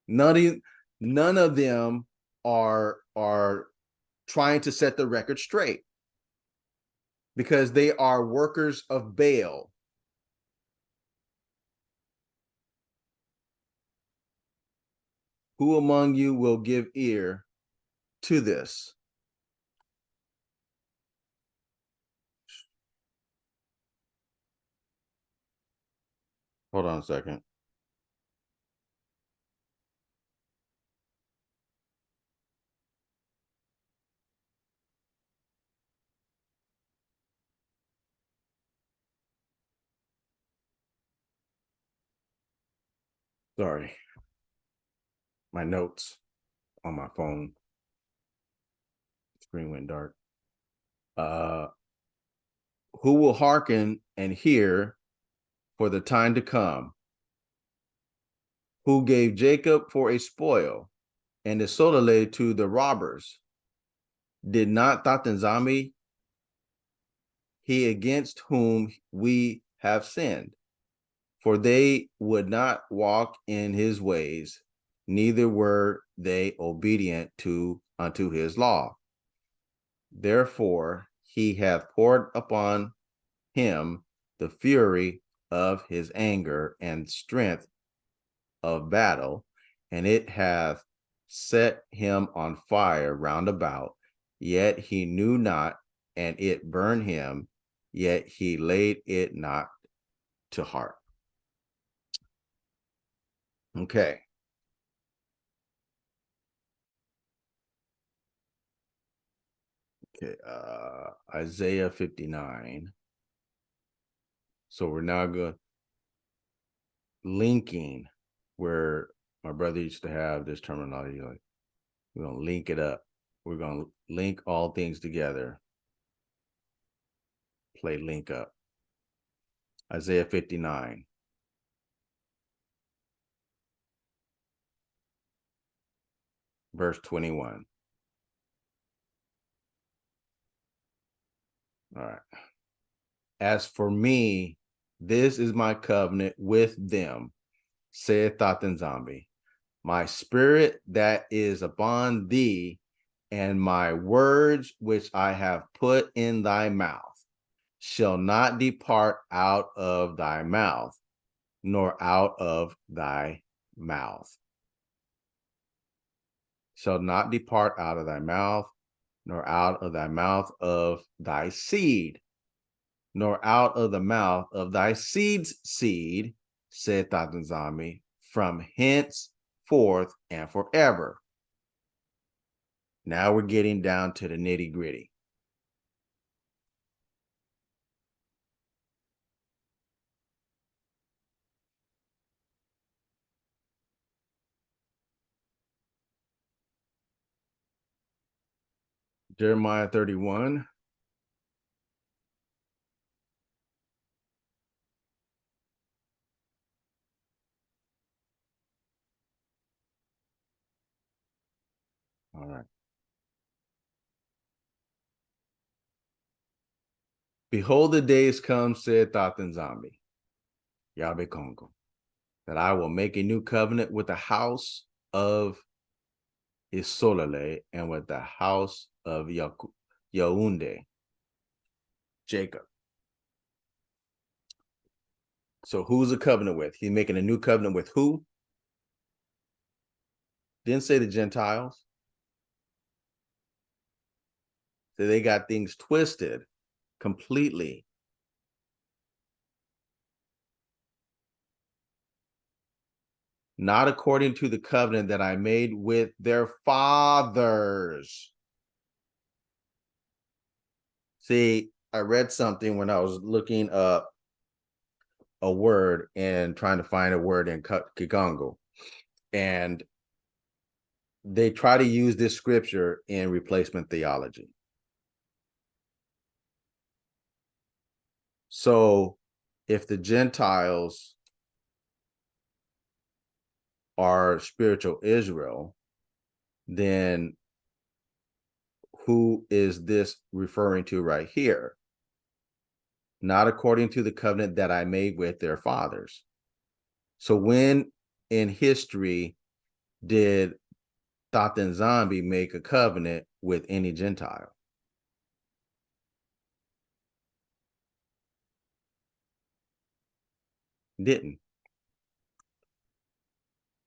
None of them are trying to set the record straight, because they are workers of Baal. Who among you will give ear to this? Hold on a second. Sorry. My notes on my phone. Screen went dark. Who will hearken and hear for the time to come? Who gave Jacob for a spoil and the Solele to the robbers? Did not Tatanzami, he against whom we have sinned? For they would not walk in his ways, neither were they obedient unto his law. Therefore he hath poured upon him the fury of his anger and strength of battle, and it hath set him on fire round about, yet he knew not, and it burned him, yet he laid it not to heart. Okay. Okay, Isaiah 59. So we're now going linking, where my brother used to have this terminology, like we're going to link it up. We're going to link all things together. Play link up. Isaiah 59. Verse 21. All right. As for me, this is my covenant with them, saith Zombie. My spirit that is upon thee, and my words which I have put in thy mouth, shall not depart out of thy mouth, nor out of thy mouth. Shall not depart out of thy mouth, nor out of thy mouth of thy seed, nor out of the mouth of thy seed's seed, said Tatanzami, from henceforth and forever. Now we're getting down to the nitty gritty. Jeremiah 31. All right. Behold, the days come, said Tatanzami, YAH KONGO, that I will make a new covenant with the house of Isolale and with the house of Yaounde, Jacob. So who's the covenant with? He's making a new covenant with who? Didn't say the Gentiles. So they got things twisted completely. Not according to the covenant that I made with their fathers. See, I read something when I was looking up a word and trying to find a word in Kikongo. And they try to use this scripture in replacement theology. So if the Gentiles are spiritual Israel, then who is this referring to right here? Not according to the covenant that I made with their fathers. So when in history did Tatanzambi make a covenant with any Gentile? Didn't.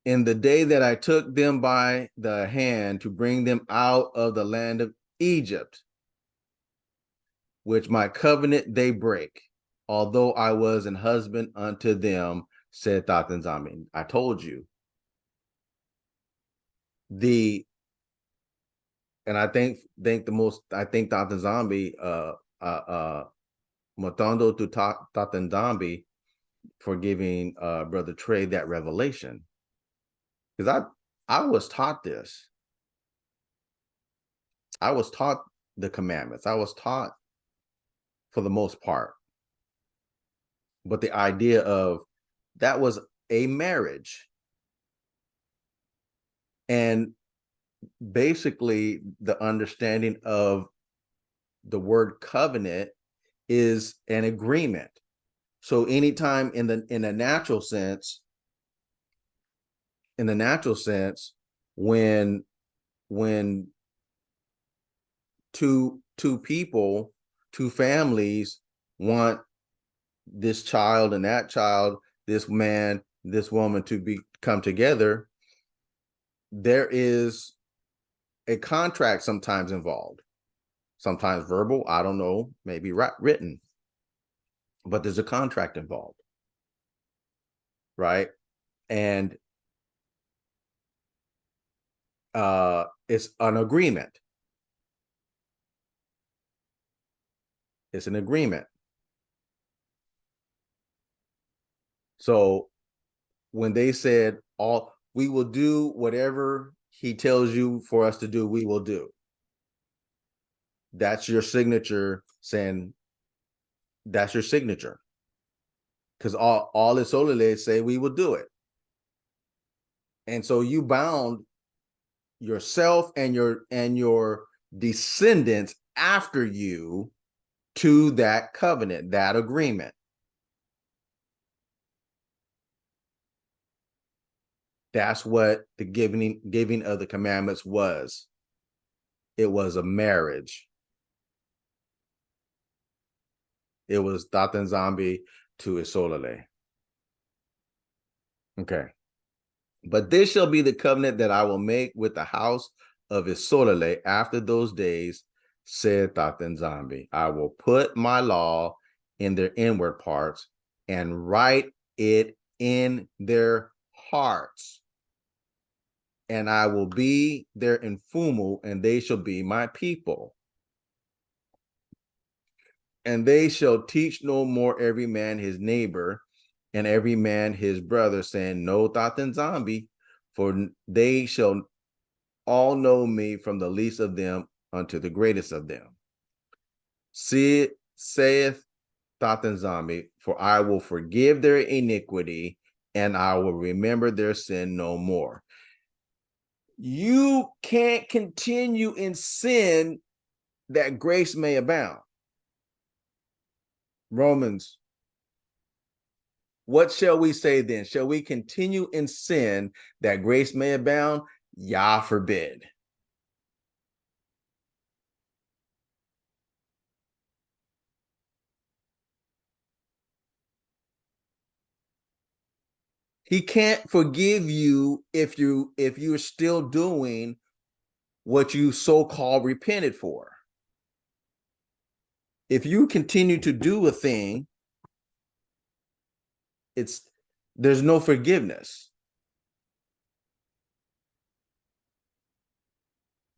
In the day that I took them by the hand to bring them out of the land of Egypt, which my covenant they break, although I was an husband unto them, said Tatanzami. I told you. And I think Tatanzambi, Motondo to Tatanzambi for giving Brother Trey that revelation. Because I was taught this. I was taught the commandments. I was taught for the most part. But the idea of that was a marriage. And basically the understanding of the word covenant is an agreement. So anytime in the natural sense, when two people, two families want this child and that child, this man, this woman to come together, there is a contract sometimes involved, sometimes verbal, I don't know, maybe written, but there's a contract involved, right? And it's an agreement. It's an agreement. So when they said, all we will do whatever he tells you for us to do, we will do. That's your signature saying, that's your signature. Because all the Solele say we will do it. And so you bound yourself and your descendants after you to that covenant, that agreement. That's what the giving of the commandments was. It was a marriage. It was Tatan Zambi to Isolale. Okay. But this shall be the covenant that I will make with the house of Isolale after those days, said Tatan Zambi. I will put my law in their inward parts and write it in their hearts. And I will be their infumu, and they shall be my people. And they shall teach no more every man his neighbor and every man his brother, saying, no Tatan Zambi, for they shall all know me from the least of them unto the greatest of them. See, saith Tatan Zambi, for I will forgive their iniquity and I will remember their sin no more. You can't continue in sin that grace may abound. Romans, what shall we say then? Shall we continue in sin that grace may abound? Yah forbid. He can't forgive you if you're still doing what you so-called repented for. If you continue to do a thing, there's no forgiveness.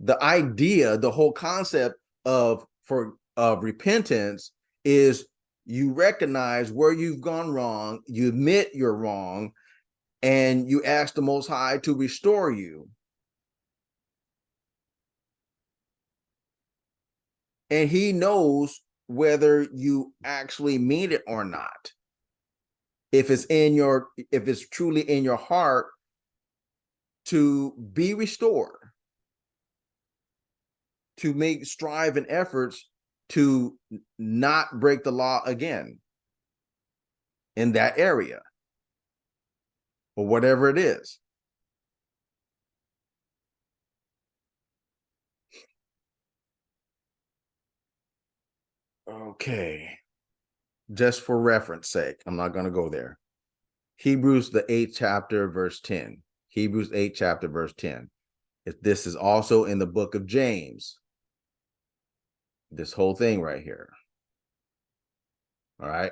The idea, the whole concept of repentance is you recognize where you've gone wrong, you admit you're wrong, and you ask the Most High to restore you. And he knows whether you actually mean it or not. If it's truly in your heart to be restored, to make strive and efforts to not break the law again in that area or whatever it is. Okay. Just for reference sake, I'm not going to go there. Hebrews, the 8th chapter, verse 10. Hebrews 8th chapter, verse 10. This is also in the book of James. This whole thing right here. All right.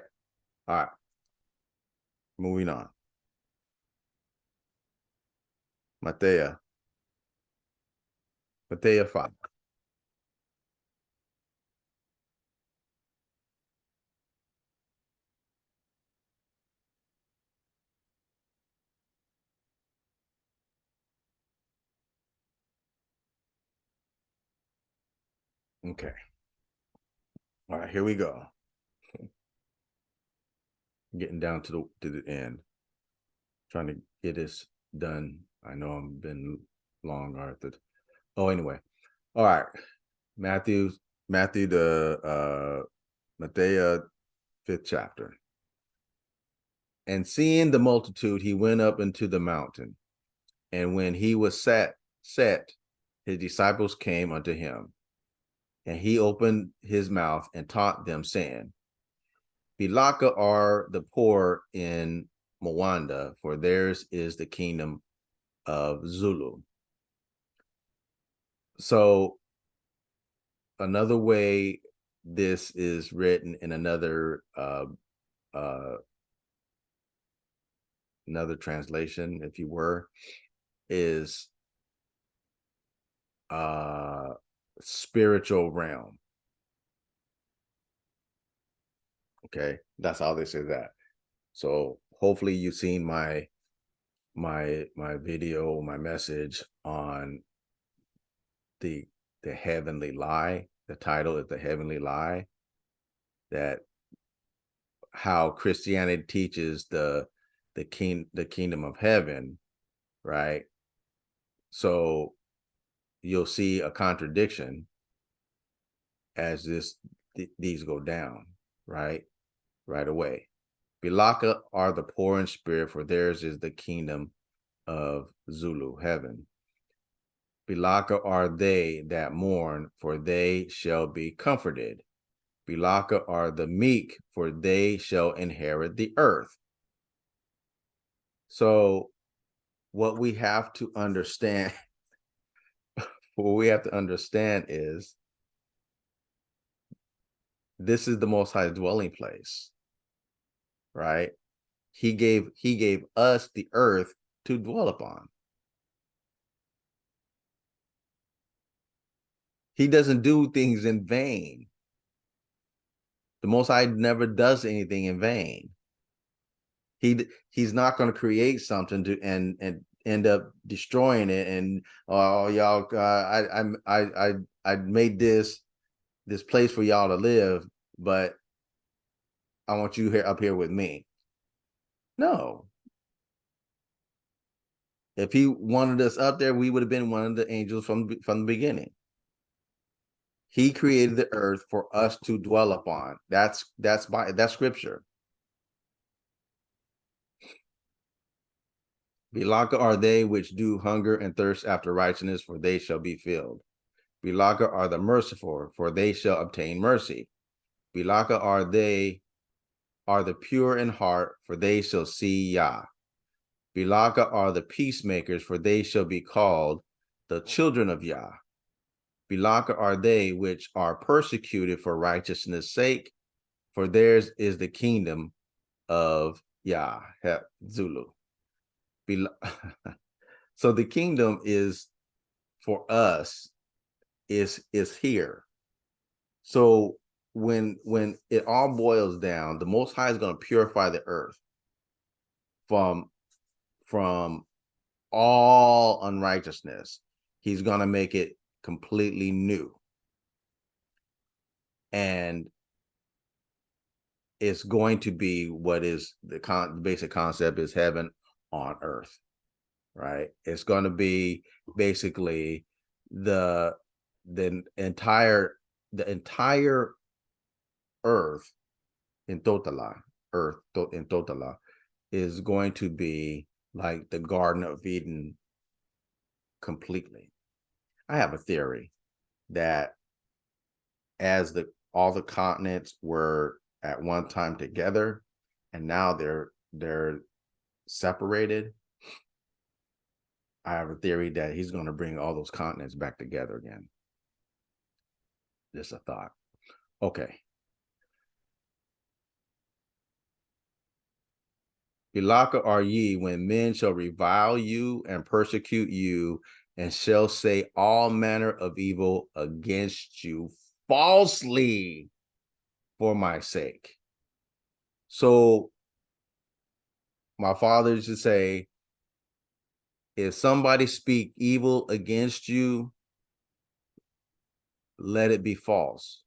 All right. Moving on. Matthew 5. Okay. All right, here we go. Getting down to the end. Trying to get this done. I know I've been long, Arthur. Oh, anyway. All right. Matthew the Matthew 5th chapter. And seeing the multitude, he went up into the mountain. And when he was set, his disciples came unto him. And he opened his mouth and taught them, saying, Bilaka are the poor in Mwanda, for theirs is the kingdom of Zulu. So another way this is written in another translation, if you were, is spiritual realm. Okay, that's how they say that. So hopefully you've seen my video, my message on the heavenly lie. The title is The Heavenly Lie, that how Christianity teaches the kingdom of heaven, right? So you'll see a contradiction as these go down, right away. Bilaka are the poor in spirit, for theirs is the kingdom of Zulu, heaven. Bilaka are they that mourn, for they shall be comforted. Bilaka are the meek, for they shall inherit the earth. So what we have to understand, is this is the Most High's dwelling place, right? He gave us the earth to dwell upon. He doesn't do things in vain. The Most High never does anything in vain. He's not going to create something to and end up destroying it. And oh, y'all, I made this place for y'all to live, but I want you up here with me. No. If he wanted us up there, we would have been one of the angels from the beginning. He created the earth for us to dwell upon. That's scripture. Bilaka are they which do hunger and thirst after righteousness, for they shall be filled. Bilaka are the merciful, for they shall obtain mercy. Bilaka are they are the pure in heart, for they shall see Yah. Bilaka are the peacemakers, for they shall be called the children of Yah. Bilaka are they which are persecuted for righteousness' sake, for theirs is the kingdom of Yah, Zulu. So the kingdom is for us is here. So when it all boils down, the Most High is going to purify the earth from all unrighteousness. He's going to make it completely new. And it's going to be what is the basic concept is heaven on earth, right? It's going to be basically the entire earth in totala is going to be like the Garden of Eden completely. I have a theory that as all the continents were at one time together and now they're separated, I have a theory that he's going to bring all those continents back together again. Just a thought. Okay. Bilaka are ye when men shall revile you and persecute you and shall say all manner of evil against you falsely for my sake. So my father used to say, if somebody speak evil against you, let it be false.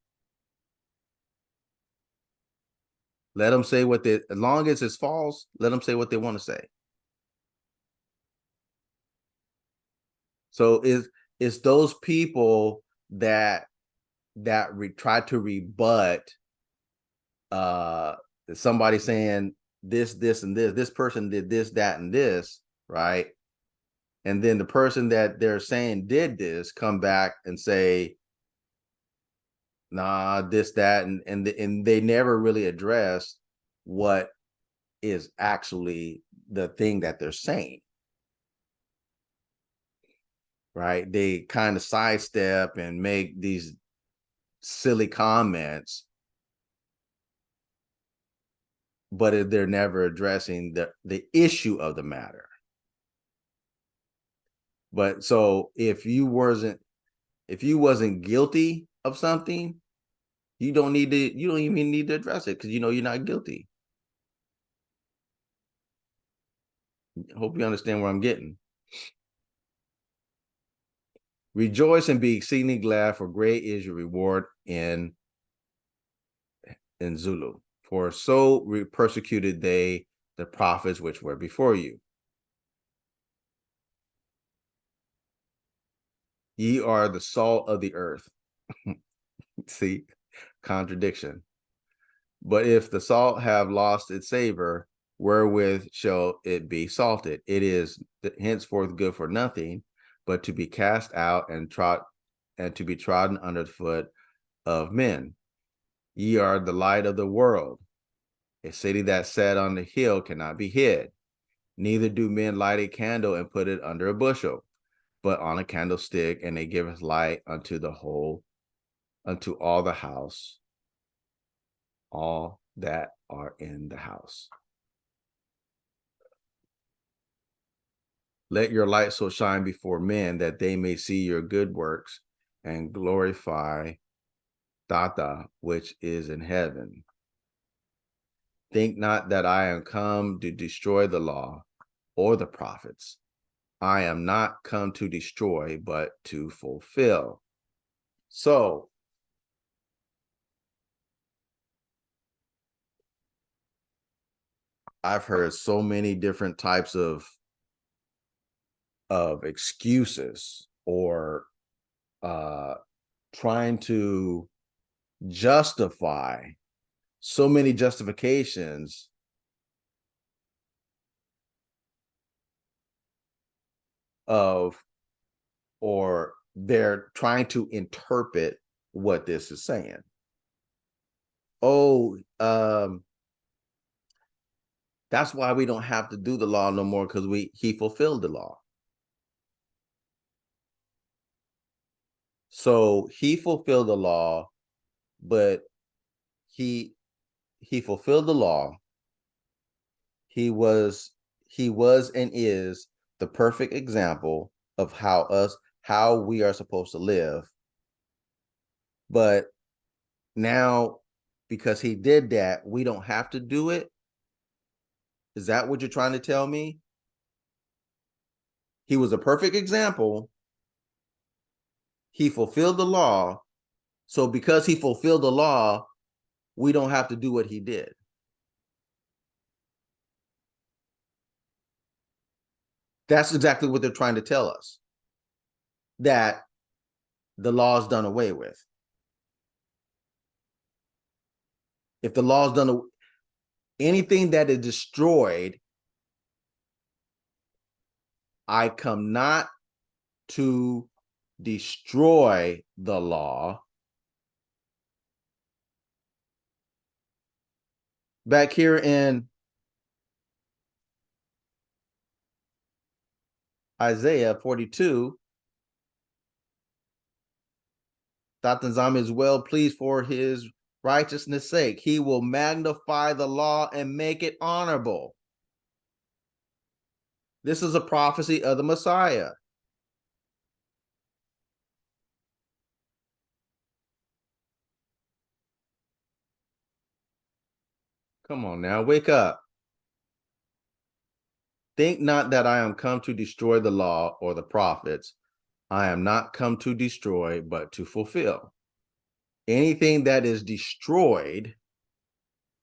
Let them say what as long as it's false, let them say what they want to say. So it's those people that try to rebut somebody saying this, and this person did this, that, and this, right? And then the person that they're saying did this come back and say, nah, this, that, and they never really address what is actually the thing that they're saying, right? They kind of sidestep and make these silly comments, but they're never addressing the issue of the matter. But so if you wasn't guilty of something, You don't even need to address it because you know you're not guilty. Hope you understand where I'm getting. Rejoice and be exceedingly glad, for great is your reward in Zulu. For so persecuted they the prophets which were before you. Ye are the salt of the earth. See, contradiction. But if the salt have lost its savor, wherewith shall it be salted? It is henceforth good for nothing, but to be cast out and to be trodden under the foot of men. Ye are the light of the world. A city that set on the hill cannot be hid. Neither do men light a candle and put it under a bushel, but on a candlestick, and it giveth light unto all the house, all that are in the house. Let your light so shine before men that they may see your good works and glorify Tata, which is in heaven. Think not that I am come to destroy the law or the prophets. I am not come to destroy, but to fulfill. So, I've heard so many different types of excuses or trying to justify so many justifications of, or they're trying to interpret what this is saying. Oh, that's why we don't have to do the law no more, because he fulfilled the law. So he fulfilled the law, but he fulfilled the law. He was and is the perfect example of how we are supposed to live. But now, because he did that, we don't have to do it. Is that what you're trying to tell me? He was a perfect example. He fulfilled the law. So because he fulfilled the law, we don't have to do what he did. That's exactly what they're trying to tell us. That the law is done away with. If the law is done, anything that is destroyed, I come not to destroy the law. Back here in Isaiah 42, Tatanzam is well pleased for his righteousness' sake. He will magnify the law and make it honorable. This is a prophecy of the Messiah. Come on now, wake up. Think not that I am come to destroy the law or the prophets. I am not come to destroy, but to fulfill. Anything that is destroyed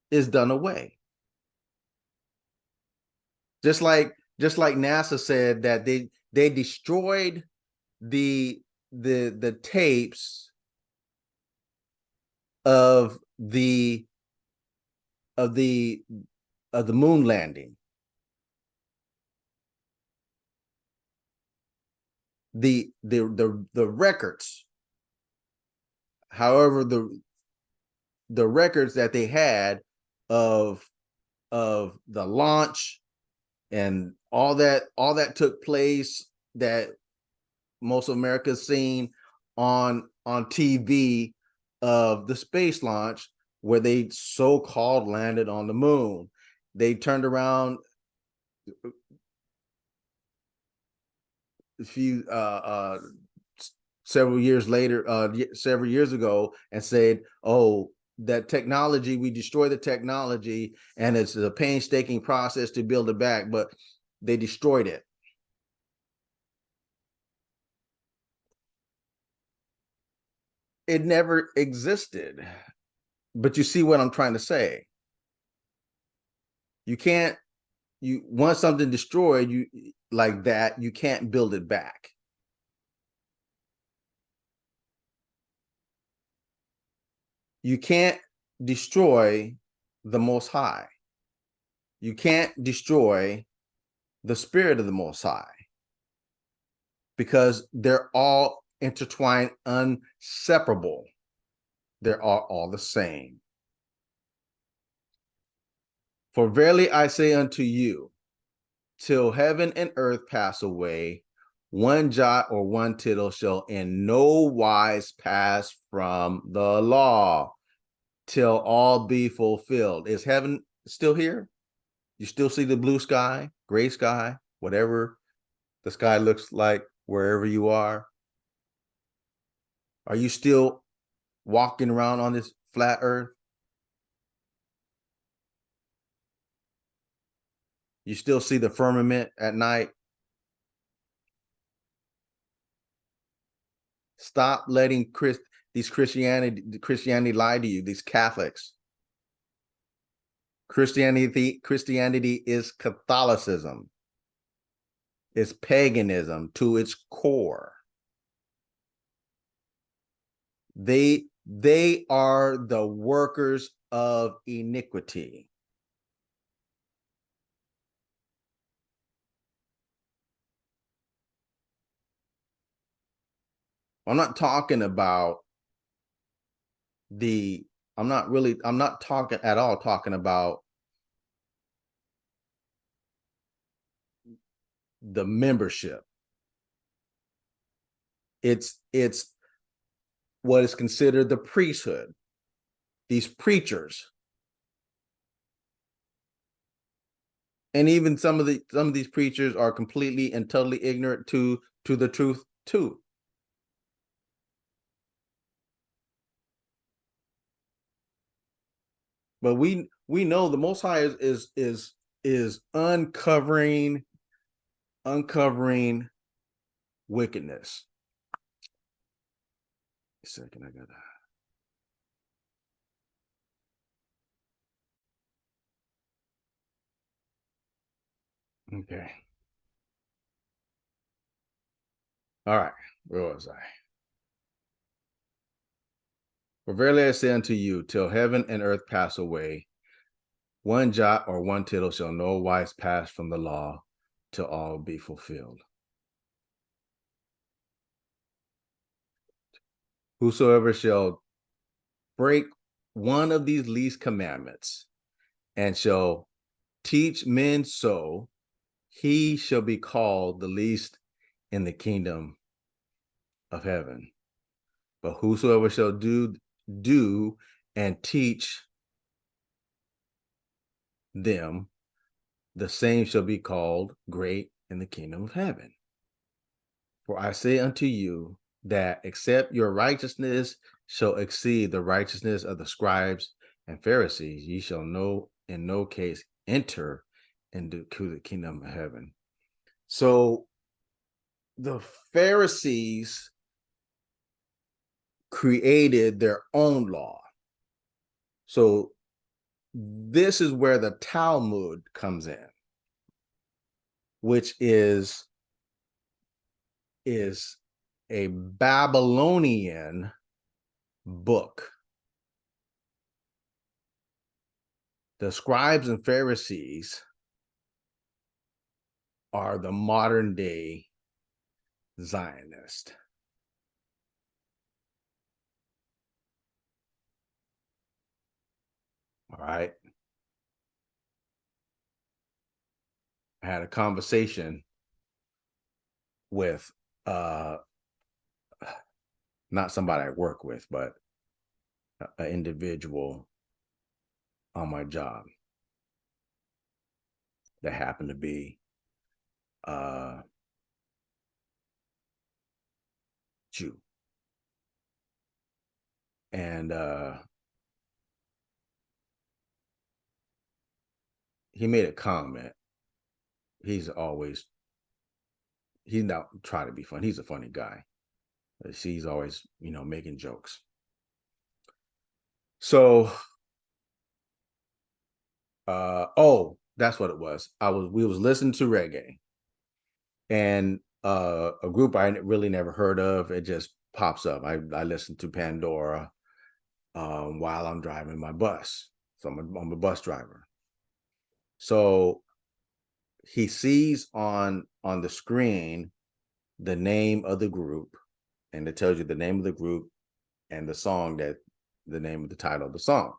is done away. Just like NASA said that they destroyed the tapes of the moon landing. The records. However, the records that they had of the launch and all that took place, that most of America's seen on TV, of the space launch where they so-called landed on the moon. They turned around a few several years later, several years ago, and said, "Oh, that technology, we destroy the technology, and it's a painstaking process to build it back," but they destroyed it. It never existed. But you see what I'm trying to say? You can't, you once something destroyed, you like that, you can't build it back. You can't destroy the Most High. You can't destroy the Spirit of the Most High, because they're all intertwined, inseparable. They're all the same. For verily I say unto you, till heaven and earth pass away, one jot or one tittle shall in no wise pass from the law, till all be fulfilled. Is heaven still here? You still see the blue sky, gray sky, whatever the sky looks like wherever you are? Are you still walking around on this flat earth? You still see the firmament at night? Stop letting Christianity lie to you, these Catholics. Christianity is Catholicism. It's paganism to its core. They are the workers of iniquity. I'm not talking about I'm not talking at all talking about the membership. It's what is considered the priesthood. These preachers, and even some of these preachers are completely and totally ignorant to the truth too. But we know the Most High is uncovering wickedness. A second, I gotta. Okay. All right. Where was I? For verily I say unto you, till heaven and earth pass away, one jot or one tittle shall no wise pass from the law, till all be fulfilled. Whosoever shall break one of these least commandments and shall teach men so, he shall be called the least in the kingdom of heaven. But whosoever shall do and teach them, the same shall be called great in the kingdom of heaven. For I say unto you that except your righteousness shall exceed the righteousness of the scribes and Pharisees, ye shall in no case enter into the kingdom of heaven. So the Pharisees created their own law. So this is where the Talmud comes in, which is a Babylonian book. The scribes and Pharisees are the modern day Zionist. All right. I had a conversation with not somebody I work with, but an individual on my job that happened to be Jew. And he made a comment. He's not trying to be funny. He's a funny guy. He's always, making jokes. So, oh, that's what it was. We was listening to reggae, and a group I really never heard of. It just pops up. I listened to Pandora while I'm driving my bus. So I'm a bus driver. So he sees on the screen the name of the group, and it tells you the name of the group and the name of the title of the song.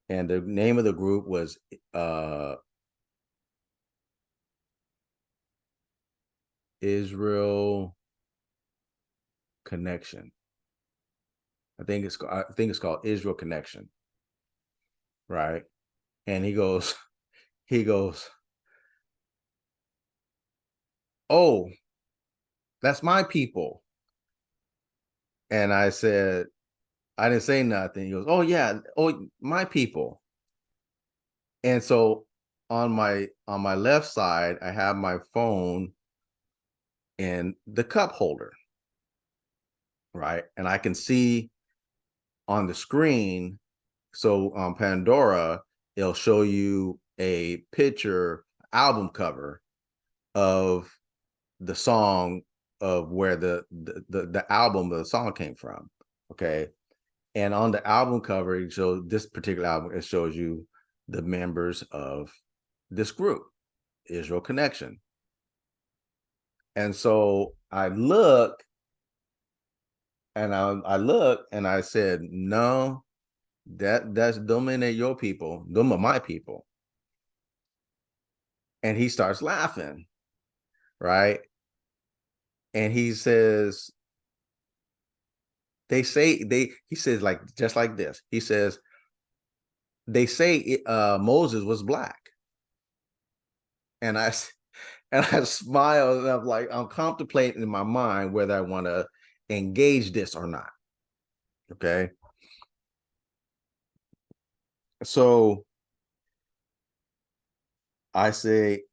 And the name of the group was Israel Connection. I think it's called Israel Connection, right? And he goes, "Oh, that's my people." And I said, I didn't say nothing. He goes, "Oh yeah, oh my people." And so on my left side, I have my phone in the cup holder, right? And I can see on the screen. So on Pandora, it'll show you a picture album cover of the song, of where the album of the song came from. Okay. And on the album cover, it shows this particular album, it shows you the members of this group, Israel Connection. And so I look and I said, no, that's them ain't your people, them are my people. And he starts laughing, right? And he says, he says, like, just like this. He says, they say Moses was black. And I and I smiled, and I'm like, I'm contemplating in my mind whether I want to engage this or not. Okay. So I say,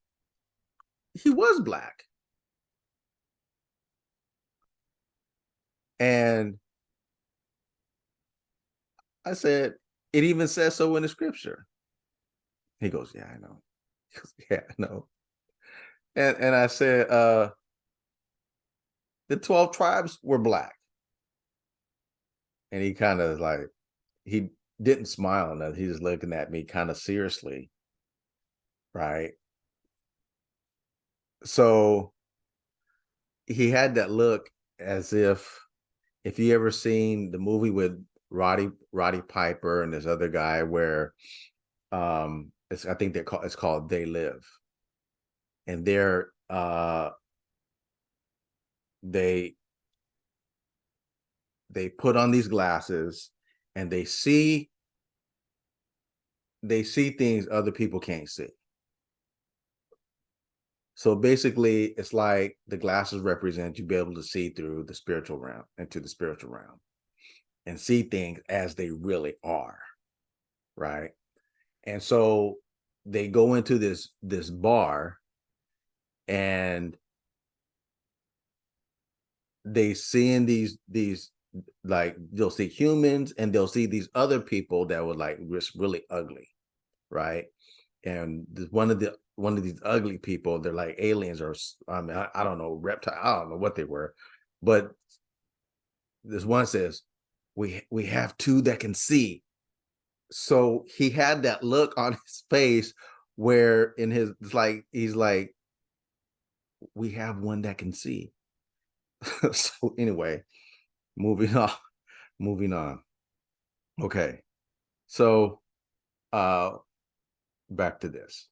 he was black. And I said, it even says so in the scripture. He goes, yeah, I know. He goes, yeah, I know. And I said, the 12 tribes were black. And he kind of like, he didn't smile enough. He was looking at me kind of seriously. Right. So he had that look as if you ever seen the movie with Roddy Piper and this other guy where I think it's called They Live. And they put on these glasses, and they see things other people can't see. So basically, it's like the glasses represent you be able to see through the spiritual realm, into the spiritual realm, and see things as they really are, right? And so they go into this bar, and they seeing these like, they'll see humans, and they'll see these other people that were like just really ugly, right? And one of these ugly people, they're like aliens, or I mean, I don't know, reptile, I don't know what they were, but this one says, we have two that can see. So he had that look on his face where in his, it's like, he's like, we have one that can see. So anyway, moving on, moving on. Okay. So back to this.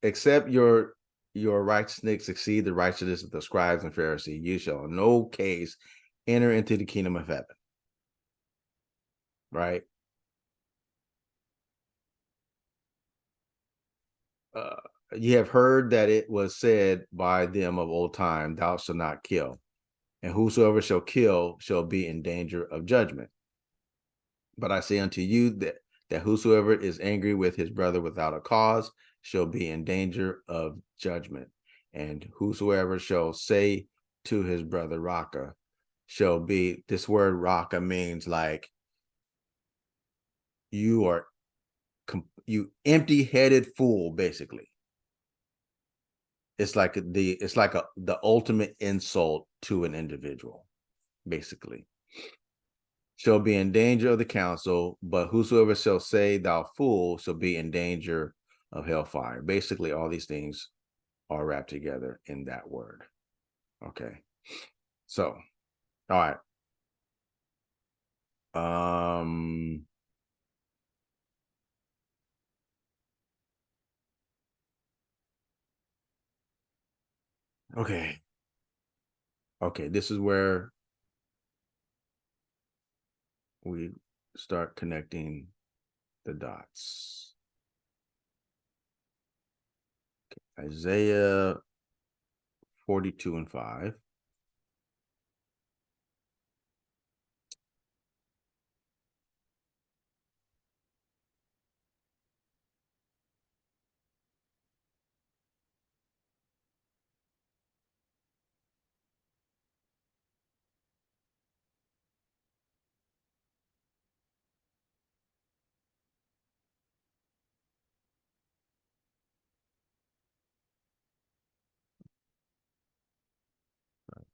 Except your righteousness exceed the righteousness of the scribes and Pharisees, you shall in no case enter into the kingdom of heaven. Right? Uh, you have heard that it was said by them of old time, thou shalt not kill. and whosoever shall kill shall be in danger of judgment. But I say unto you that whosoever is angry with his brother without a cause shall be in danger of judgment. And whosoever shall say to his brother Raka shall be, this word Raka means like you empty-headed fool, basically. It's like the ultimate insult to an individual, basically. Shall be in danger of the council, but whosoever shall say thou fool shall be in danger of hellfire. Basically, all these things are wrapped together in that word. Okay. So, all right. Okay. Okay, this is where we start connecting the dots. Okay. Isaiah 42:5.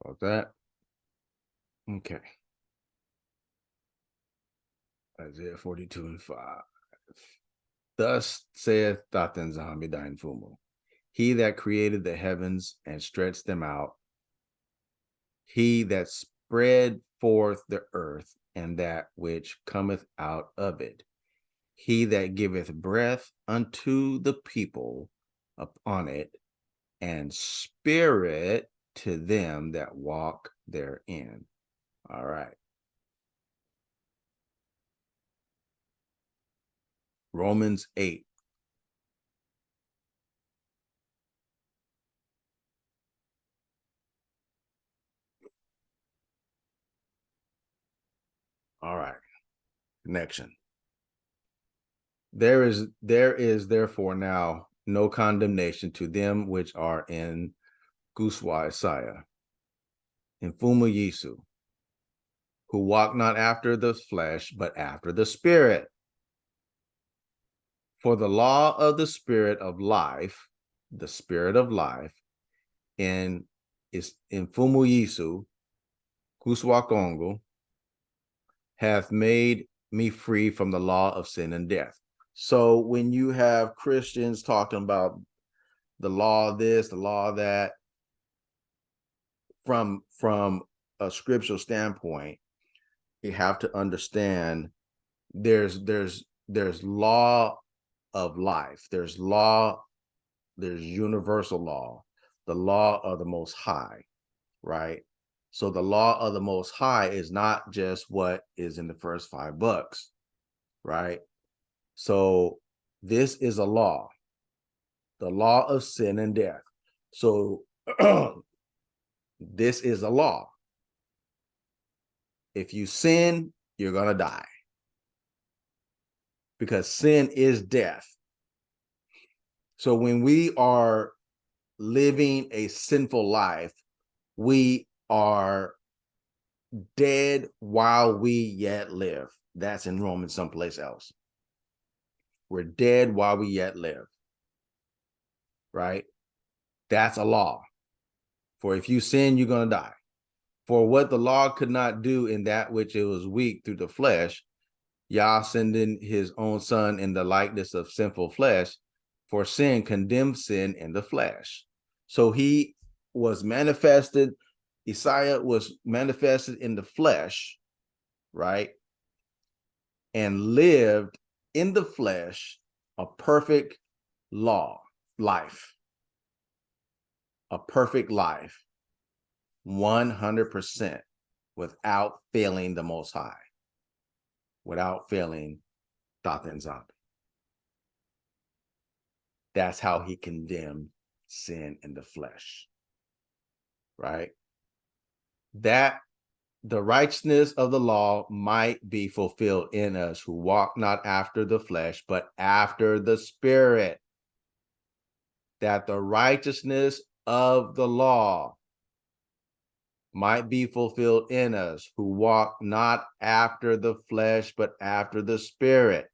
About that. Okay. Isaiah 42:5. Thus saith Tatan Zahambidain Fumu, he that created the heavens and stretched them out, he that spread forth the earth and that which cometh out of it, he that giveth breath unto the people upon it, and spirit to them that walk therein. All right. Romans 8. All right. Connection. There is therefore now no condemnation to them which are in Guswa Isaiah, in Fuma Yisu, who walk not after the flesh, but after the spirit. For the law of the spirit of life, in Fumu Yisu, Guswa Kongo, hath made me free from the law of sin and death. So when you have Christians talking about the law of this, the law of that, from a scriptural standpoint, you have to understand there's law of life, there's universal law, the law of the Most High, right? So the law of the Most High is not just what is in the first 5 books, right? So this is a law, the law of sin and death. So this is a law. If you sin, you're going to die, because sin is death. So when we are living a sinful life, we are dead while we yet live. That's in Romans someplace else. We're dead while we yet live, right? That's a law. For if you sin, you're going to die. For what the law could not do in that which it was weak through the flesh, Yah sending his own son in the likeness of sinful flesh, for sin condemned sin in the flesh. So he was manifested, Isaiah was manifested in the flesh, right? And lived in the flesh a perfect life, a perfect life, 100%, without failing the Most High, without failing Tatan Zambi. That's how he condemned sin in the flesh, right? that the righteousness of the law might be fulfilled in us who walk not after the flesh, but after the Spirit. That the righteousness of the law might be fulfilled in us who walk not after the flesh, but after the Spirit.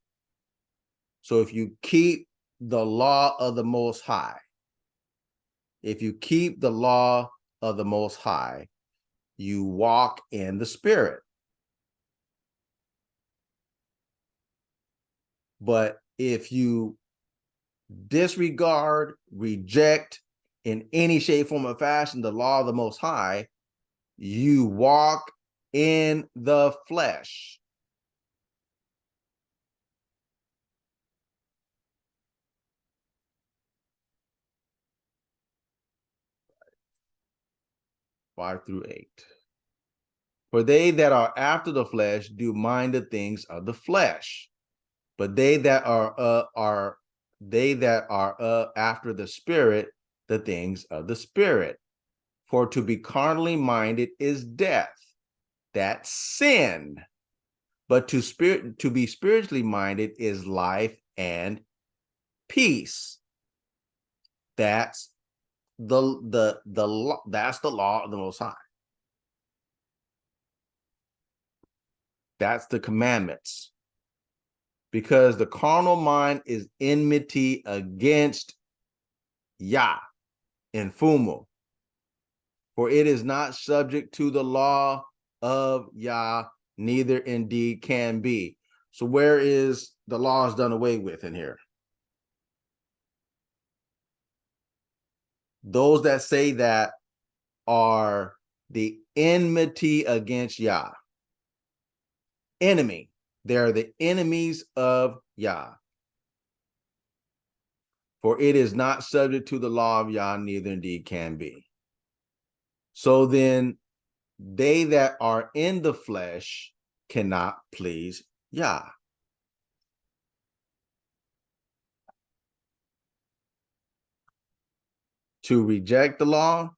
So if you keep the law of the Most High, if you keep the law of the Most High, you walk in the Spirit. But if you disregard, reject in any shape, form, or fashion the law of the Most High, you walk in the flesh. Five through 8. For they that are after the flesh do mind the things of the flesh, but they that are after the Spirit, the things of the Spirit. For to be carnally minded is death, that's sin. But to be spiritually minded is life and peace. That's that's the law of the Most High. That's the commandments. Because the carnal mind is enmity against Yah and Fumo. For it is not subject to the law of Yah, neither indeed can be. So where is the laws done away with in here? Those that say that are the enmity against Yah. Enemy. They're the enemies of Yah. For it is not subject to the law of Yah, neither indeed can be. So then they that are in the flesh cannot please Yah. To reject the law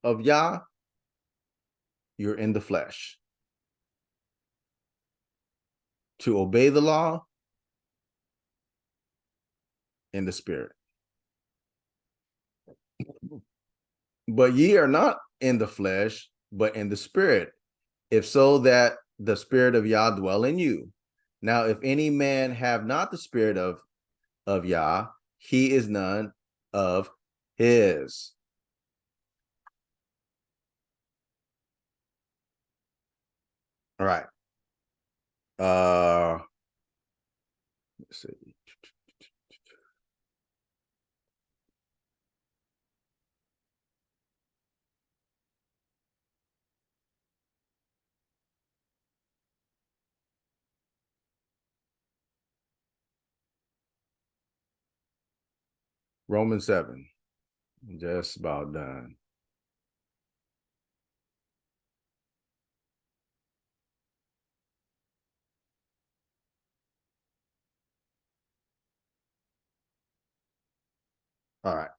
of Yah, you're in the flesh. To obey the law, in the Spirit. But ye are not in the flesh, but in the Spirit, if so that the Spirit of Yah dwell in you. Now, if any man have not the Spirit of Yah, he is none of his. All right. Let's see. Romans 7. Just about done. All right.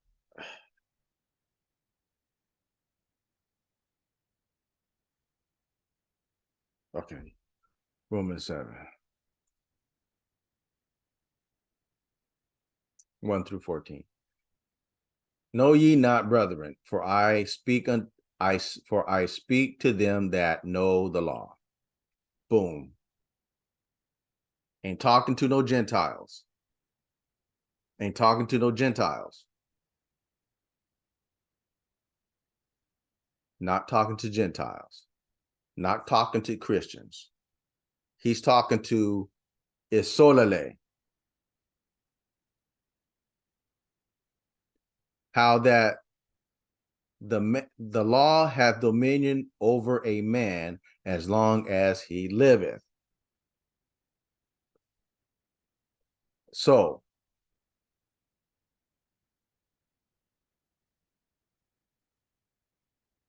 Okay. Romans 7. 1 through 14. Know ye not, brethren, for I speak to them that know the law. Boom. Ain't talking to no Gentiles. Ain't talking to no Gentiles. Not talking to Gentiles. Not talking to Christians. He's talking to Isolale. How that the law hath dominion over a man as long as he liveth. So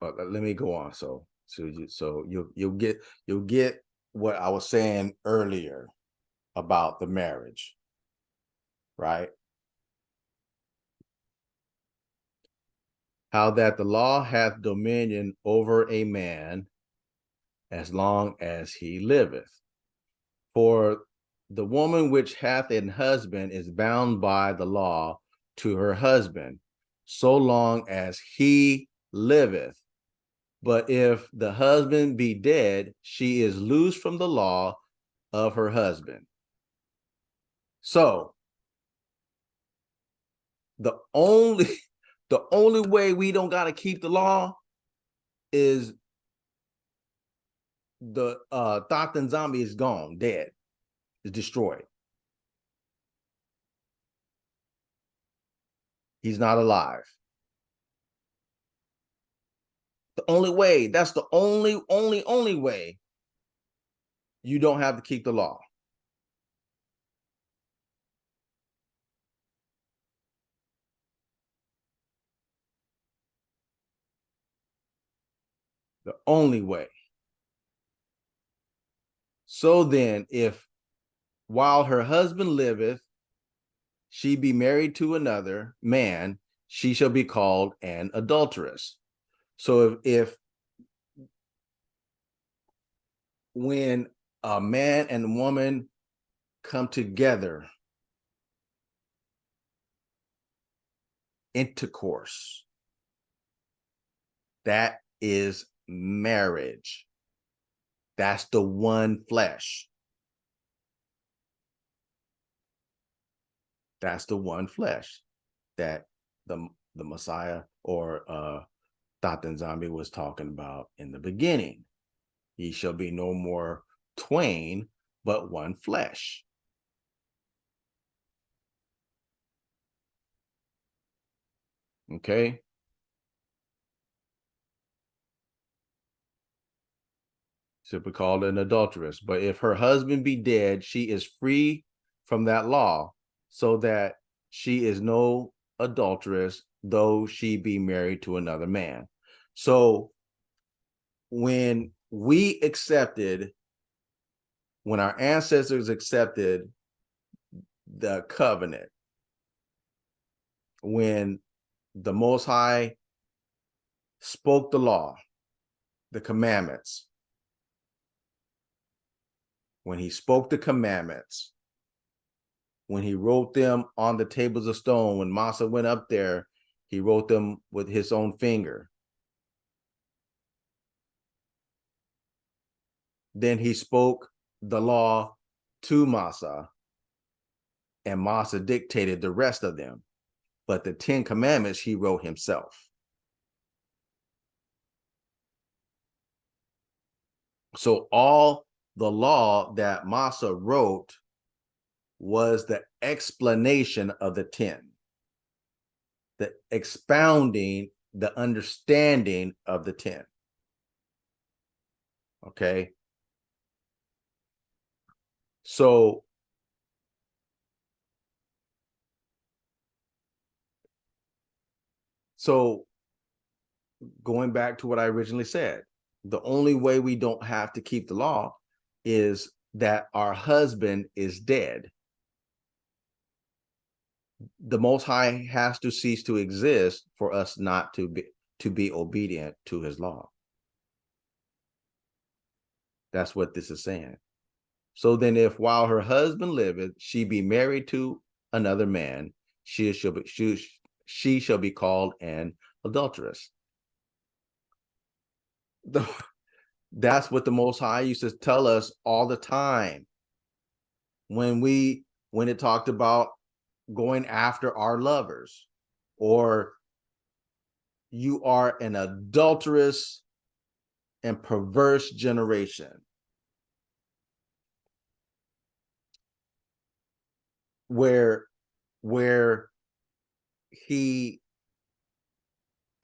let me go on. So you'll get what I was saying earlier about the marriage, right? how that the law hath dominion over a man as long as he liveth. For the woman which hath an husband is bound by the law to her husband, so long as he liveth. But if the husband be dead, she is loose from the law of her husband. So the only way we don't got to keep the law is the Thothan zombie is gone, dead, is destroyed. He's not alive. The only way, that's the only way you don't have to keep the law. The only way. So then, if while her husband liveth, she be married to another man, she shall be called an adulteress. So if when a man and woman come together, intercourse, that is marriage. That's the one flesh. That's the one flesh that the Messiah or Thothan Zombie was talking about in the beginning. Ye shall be no more twain, but one flesh. Okay. Should be called an adulteress. But if her husband be dead, she is free from that law, so that she is no adulteress, though she be married to another man. So when our ancestors accepted the covenant, when the Most High spoke the law, the commandments, when he spoke the commandments, when he wrote them on the tables of stone, when Masa went up there, he wrote them with his own finger. Then he spoke the law to Masa, and Masa dictated the rest of them. But the 10 Commandments he wrote himself. So all the law that Masa wrote was the explanation of the 10, the expounding, the understanding of the 10. Okay. So going back to what I originally said, the only way we don't have to keep the law is that our husband is dead. The Most High has to cease to exist for us not to be obedient to his law. That's what this is saying. So then if while her husband liveth, she be married to another man, she shall be called an adulteress. That's what the Most High used to tell us all the time when it talked about going after our lovers, or you are an adulterous and perverse generation. Where he,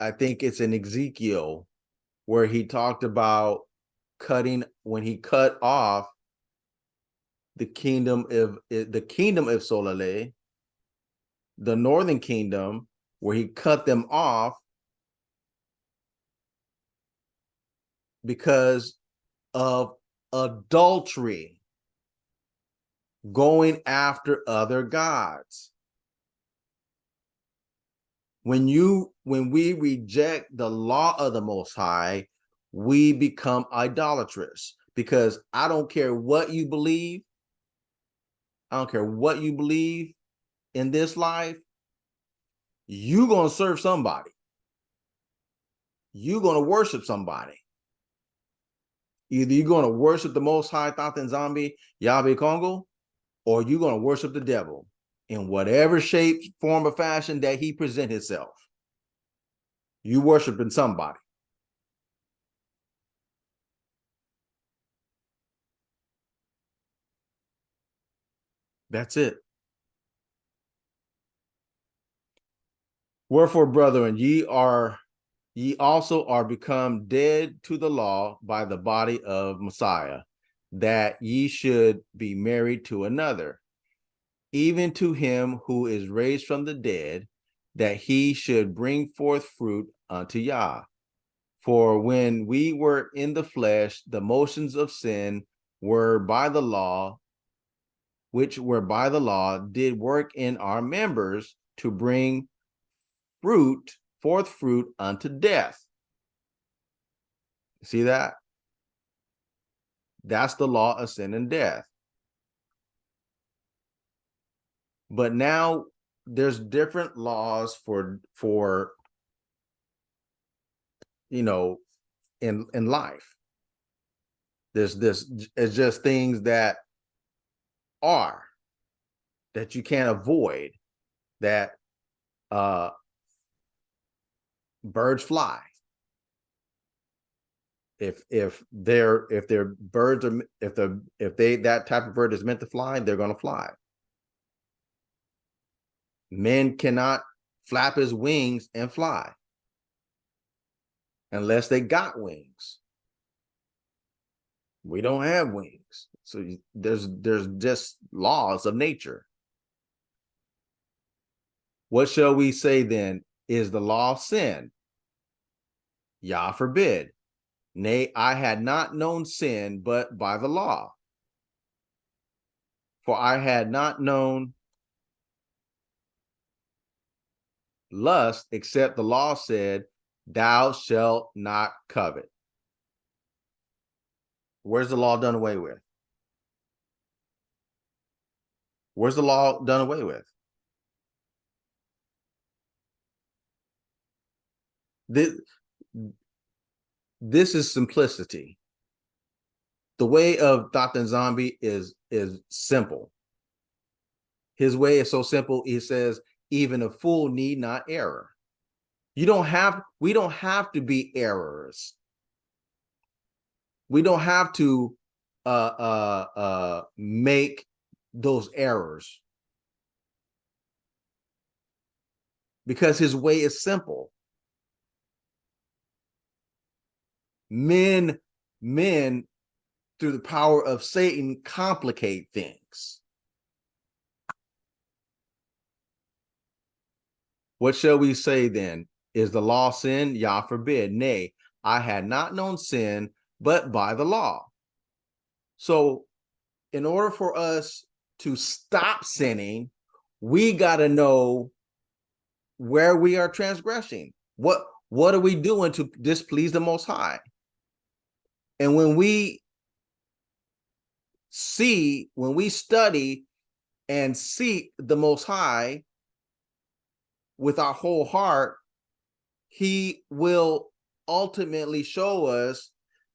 I think it's in Ezekiel, where he talked about when he cut off the kingdom of Solale, the northern kingdom, where he cut them off because of adultery, going after other gods. When we reject the law of the Most High, we become idolatrous, because I don't care what you believe. I don't care what you believe in this life. You're going to serve somebody. You're going to worship somebody. Either you're going to worship the Most High, Thatan Zombie, Yahweh Kongo, or you're going to worship the devil in whatever shape, form, or fashion that he present himself. You worshiping somebody. That's it. Wherefore, brethren, ye also are become dead to the law by the body of Messiah, that ye should be married to another, even to him who is raised from the dead, that he should bring forth fruit unto Yah. For when we were in the flesh, the motions of sin were by the law, which were by the law, did work in our members to bring forth fruit unto death. See that? That's the law of sin and death. But now there's different laws for in life. There's this, it's just things that you can't avoid, that birds fly. If birds are, if that type of bird is meant to fly, they're going to fly. Men cannot flap his wings and fly unless they got wings. We don't have wings. So there's just laws of nature. What shall we say then? Is the law sin? Yah forbid. Nay, I had not known sin but by the law. For I had not known lust, except the law said, thou shalt not covet. Where's the law done away with? Where's the law done away with? This is simplicity. The way of Thatan Zombie is simple. His way is so simple. He says, even a fool need not err. We don't have to be errors. We don't have to make those errors, because his way is simple. Men through the power of Satan complicate things. What shall we say then? Is the law sin? Yah forbid. Nay, I had not known sin but by the law. So in order for us to stop sinning, we got to know where we are transgressing. What are we doing to displease the Most High? And when we study and seek the Most High with our whole heart, he will ultimately show us,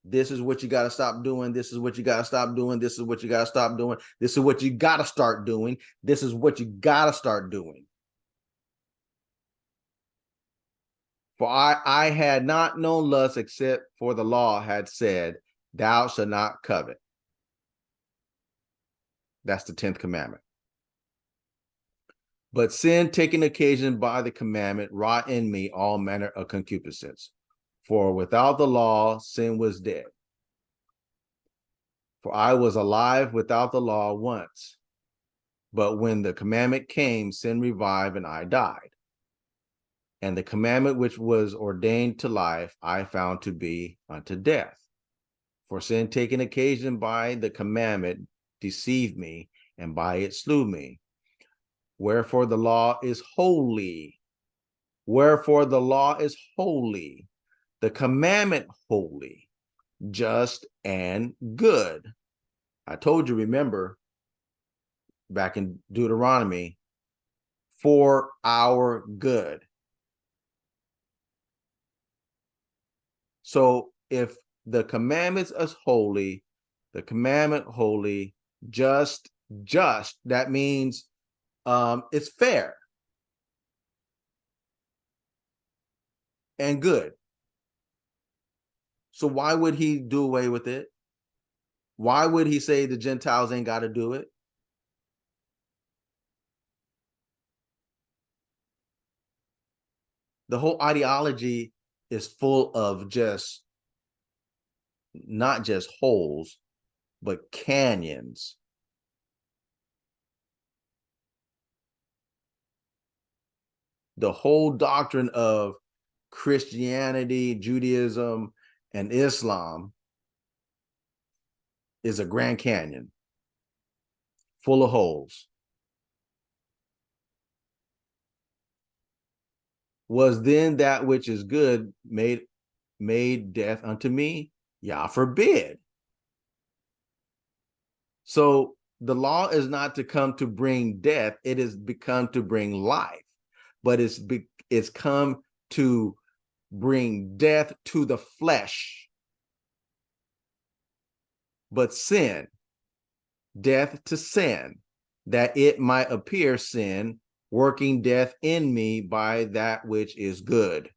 this is what you got to stop doing. This is what you got to stop doing. This is what you got to stop doing. This is what you got to start doing. This is what you got to start doing. For I had not known lust, except for the law had said, thou shalt not covet. That's the 10th commandment. But sin, taking occasion by the commandment, wrought in me all manner of concupiscence. For without the law, sin was dead. For I was alive without the law once. But when the commandment came, sin revived and I died. And the commandment which was ordained to life, I found to be unto death. For sin, taking occasion by the commandment, deceived me, and by it slew me. Wherefore the law is holy, Wherefore the law is holy, the commandment holy, just, and good. I told you, remember, back in Deuteronomy, for our good. So if the commandments is holy, the commandment holy, just, that means it's fair and good. So why would he do away with it? Why would he say the Gentiles ain't got to do it? The whole ideology is full of just not just holes, but canyons. The whole doctrine of Christianity, Judaism, and Islam is a Grand Canyon full of holes. Was then that which is good made death unto me? Yah forbid. So the law is not to come to bring death, it is become to bring life, but it's come to bring death to the flesh. But sin, death to sin, that it might appear sin, working death in me by that which is good.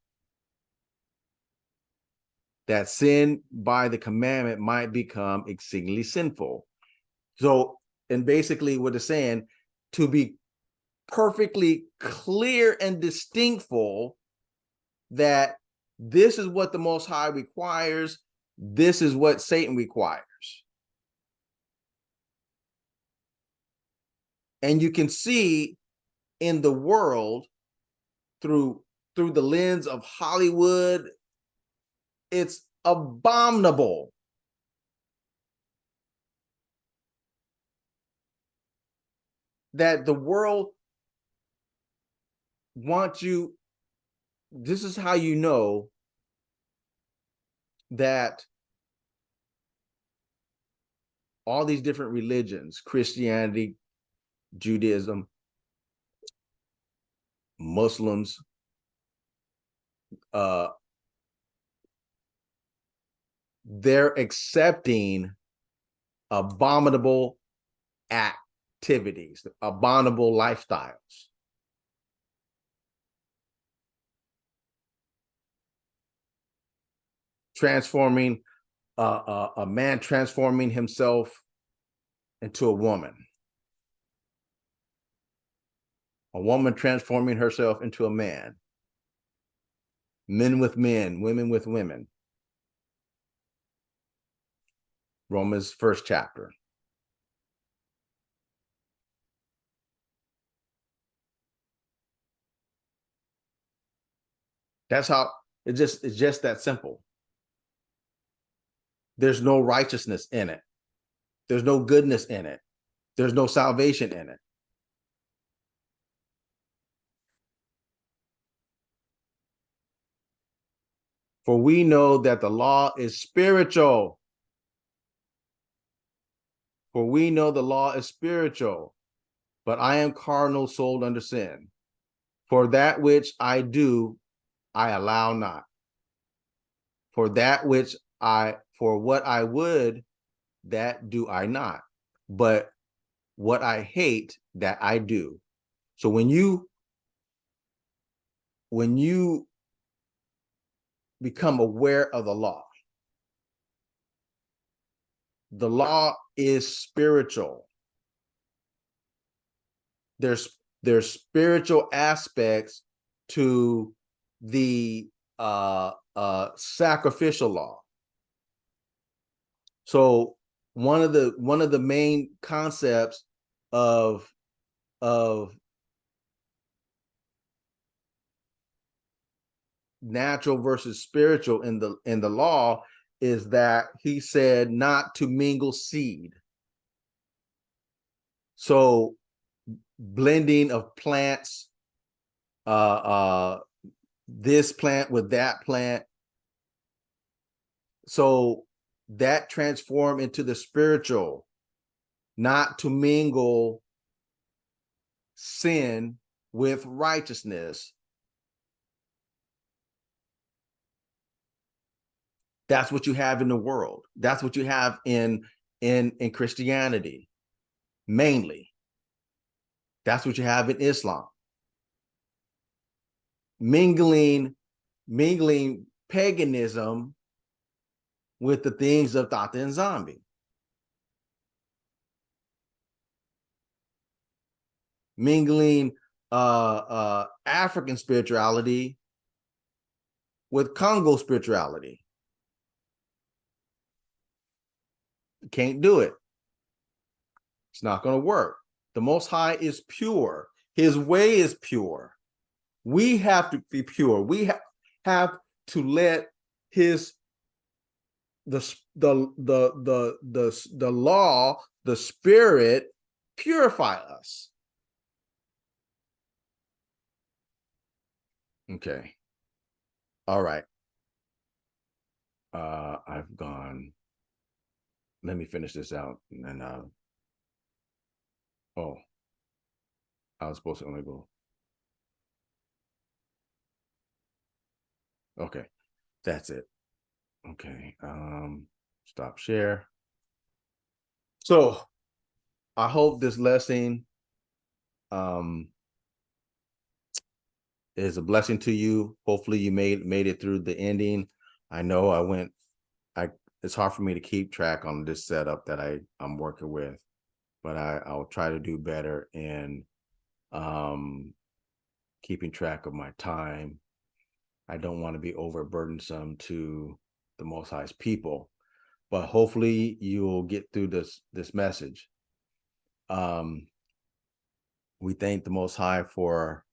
That sin by the commandment might become exceedingly sinful. So, and basically what it's saying, to be perfectly clear and distinctful that this is what the Most High requires, this is what Satan requires. And you can see in the world through the lens of Hollywood, it's abominable. That the world wants you, this is how you know that all these different religions, Christianity, Judaism, Muslims, they're accepting abominable activities, abominable lifestyles. Transforming a man transforming himself into a woman transforming herself into a man, men with men, women with women. Romans 1st chapter. That's how it's just that simple. There's no righteousness in it. There's no goodness in it. There's no salvation in it. For we know that the law is spiritual. For we know the law is spiritual, but I am carnal, sold under sin. For that which I do, I allow not. For what I would, that do I not. But what I hate, that I do. So when you become aware of the law is spiritual. There's spiritual aspects to the sacrificial law. So one of the main concepts of natural versus spiritual in the law is that he said not to mingle seed. So blending of plants, this plant with that plant. So that transform into the spiritual, not to mingle sin with righteousness. That's what you have in the world. That's what you have in Christianity, mainly. That's what you have in Islam. Mingling paganism with the things of Tata and Zombie. Mingling African spirituality with Congo spirituality. You can't do it. It's not going to work. The Most High is pure. His way is pure. We have to be pure. We have to let his the law, the spirit purify us. Okay. All right. I've gone. Let me finish this out, and then oh, I was supposed to only go. Okay, that's it. Okay. Stop share. So I hope this lesson is a blessing to you. Hopefully you made it through the ending. I know it's hard for me to keep track on this setup that I'm working with, but I'll try to do better in keeping track of my time. I don't want to be overburdensome to the Most High's people, but hopefully you'll get through this message. We thank the Most High for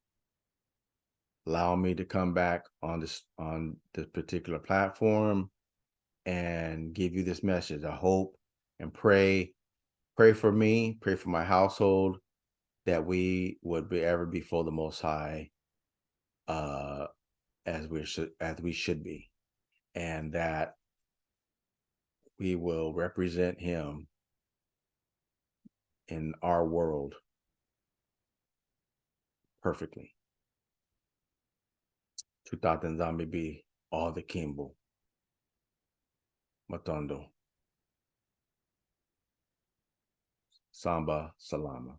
allowing me to come back on this particular platform and give you this message. I hope and pray for me, pray for my household, that we would ever be before the Most High, as we should be, and that we will represent him in our world perfectly. Tutaten Zambi be all the Kimbo. Matondo. Samba Salama.